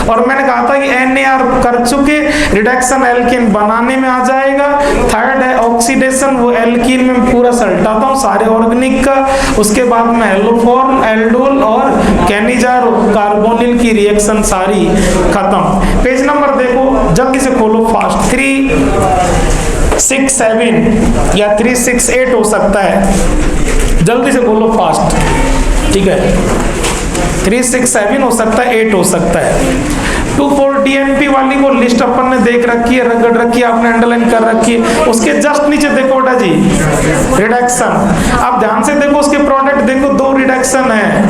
और मैंने कहा था कि NAR कर चुके, रिडक्शन एल्कीन बनाने में आ जाएगा। थर्ड है ऑक्सीडेशन, वो एल्कीन में पूरा सल्टाता हूँ सारे ऑर्गेनिक का, उसके बाद में हेलोफॉर्म, एल्डोल और कैनिजारो, कार्बोनिल की रिएक्शन सारी खत्म। पेज नंबर देखो, जल्दी से खोलो फास्ट, 367 या 368 हो सकता है, जल्दी से खोलो फास्ट। ठीक है, 367 हो सकता है, 8 हो सकता है। 2,4-DNP वाली वो लिस्ट अपन ने देख रखी है, रगड़ रखी है, आपने अंडरलाइन कर रखी है, उसके जस्ट नीचे देखो बेटा जी रिडक्शन। आप ध्यान से देखो, उसके प्रोडक्ट देखो, 2 रिडक्शन है,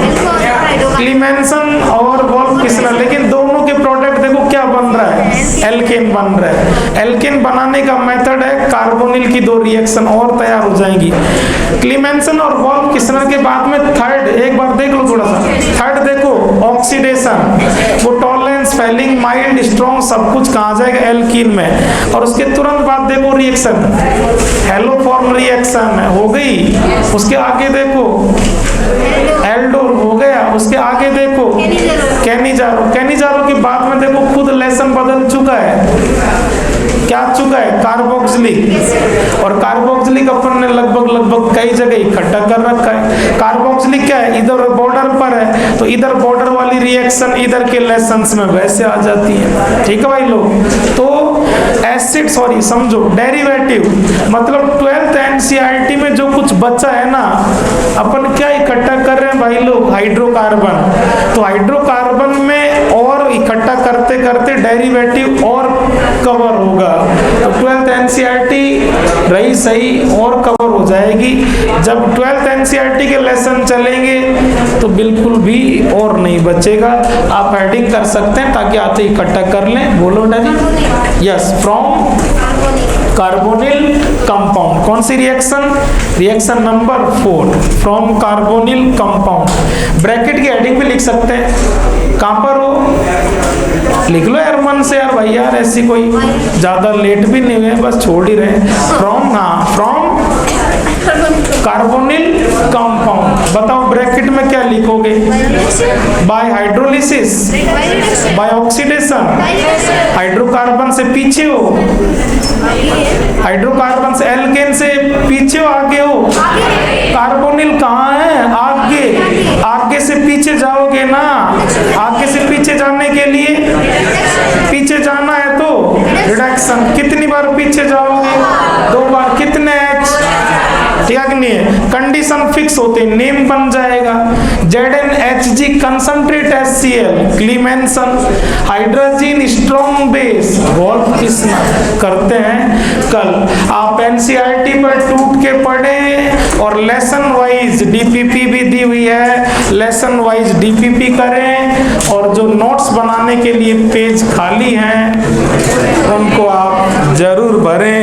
क्लीमेंसन और वोल्फ-किस्लर, लेकिन दोनों के प्रोडक्ट देखो क्या बन रहा है, एल्केन बन रहा है। एल्केन बनाने का मेथड है कार्बोनिल की 2 रिएक्शन और तैयार हो जाएंगी। क्लीमेंसन और वोल्फ-किस्लर के बाद में थर्ड, एक बार देख लो थोड़ा सा, थर्ड देखो ऑक्सीडेशन, वो टॉलरेंस, फेलिंग, माइल्ड, स्ट्रॉन्ग, सब कुछ कहा जाएगा एल्कीन में। और उसके तुरंत बाद देखो रिएक्शन, हेलोफॉर्म रिएक्शन हो गई, उसके आगे देखो एल्डोल हो गया, उसके आगे देखो कैनिजारो के बाद में देखो खुद लेसन बदल चुका है, क्या चुका है, कार्बोक्सिलिक। और कार्बोक्सिलिक अपन ने लगभग कई जगह इकट्ठा कर रखा है। कार्बोक्सिलिक क्या है, इधर बॉर्डर पर है, तो इधर बॉर्डर वाली रिएक्शन इधर के लेसन्स में वैसे आ जाती है। ठीक है भाई लोग, तो एसिड, सॉरी समझो, डेरिवेटिव मतलब 12th एनसीईआरटी में जो कुछ बचा है ना, अपन क्या इकट्ठा कर रहे हैं भाई लोग, हाइड्रोकार्बन। तो हाइड्रोकार्बन में और इकट्ठा करते करते डेरिवेटिव और कवर होगा, तो 12th एनसीईआरटी रही सही और कवर हो जाएगी। जब 12th एनसीईआरटी के लेसन चलेंगे तो बिल्कुल भी और नहीं बचेगा। आप हेडिंग कर सकते हैं ताकि आते इकट्ठा कर लें। बोलो ना जी, यस, फ्रॉम कार्बोनिल कंपाउंड। कौन सी reaction, reaction number 4, from carbonyl compound. Bracket की हेडिंग भी लिख सकते हैं, कहां पर हो, लिख लो यार मन से यार भाई, यार ऐसी कोई ज्यादा लेट भी नहीं हुए, बस छोड़ ही रहे। फ्रॉम, हाँ, फ्रॉम कार्बोनिल कंपाउंड। बताओ ब्रैकेट में क्या लिखोगे, by hydrolysis, by oxidation, hydrocarbon से पीछे हो, हाइड्रोकार्बन से, एल्केन से पीछे हो, आगे हो, कार्बोनिल कहाँ है, आगे, आगे से पीछे जाओगे ना, आगे से पीछे जाने के लिए पीछे जाना है तो रिडक्शन, कितनी बार पीछे जाओगे, 2 बार, कितने H, ठीक नहीं है, कंडीशन फिक्स होते, नेम बन जाएगा, ZnHg concentrate HCl, क्लीमेंसन, hydrogen strong base, Wolff-Kiesler करते हैं कल। आप एनसीईआरटी पर टूट के पढ़े और लेसन वाइज डीपीपी भी दी हुई है, लेसन वाइज डीपीपी करें, और जो नोट्स बनाने के लिए पेज खाली हैं उनको आप जरूर भरें।